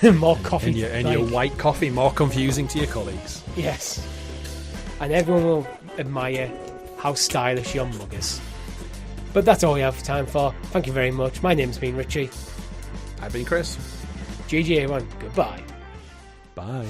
More coffee. And your white coffee more confusing to your colleagues. Yes. And everyone will admire how stylish your mug is. But that's all we have time for. Thank you very much. My name's been Richie. I've been Chris. GG everyone. Goodbye. Bye.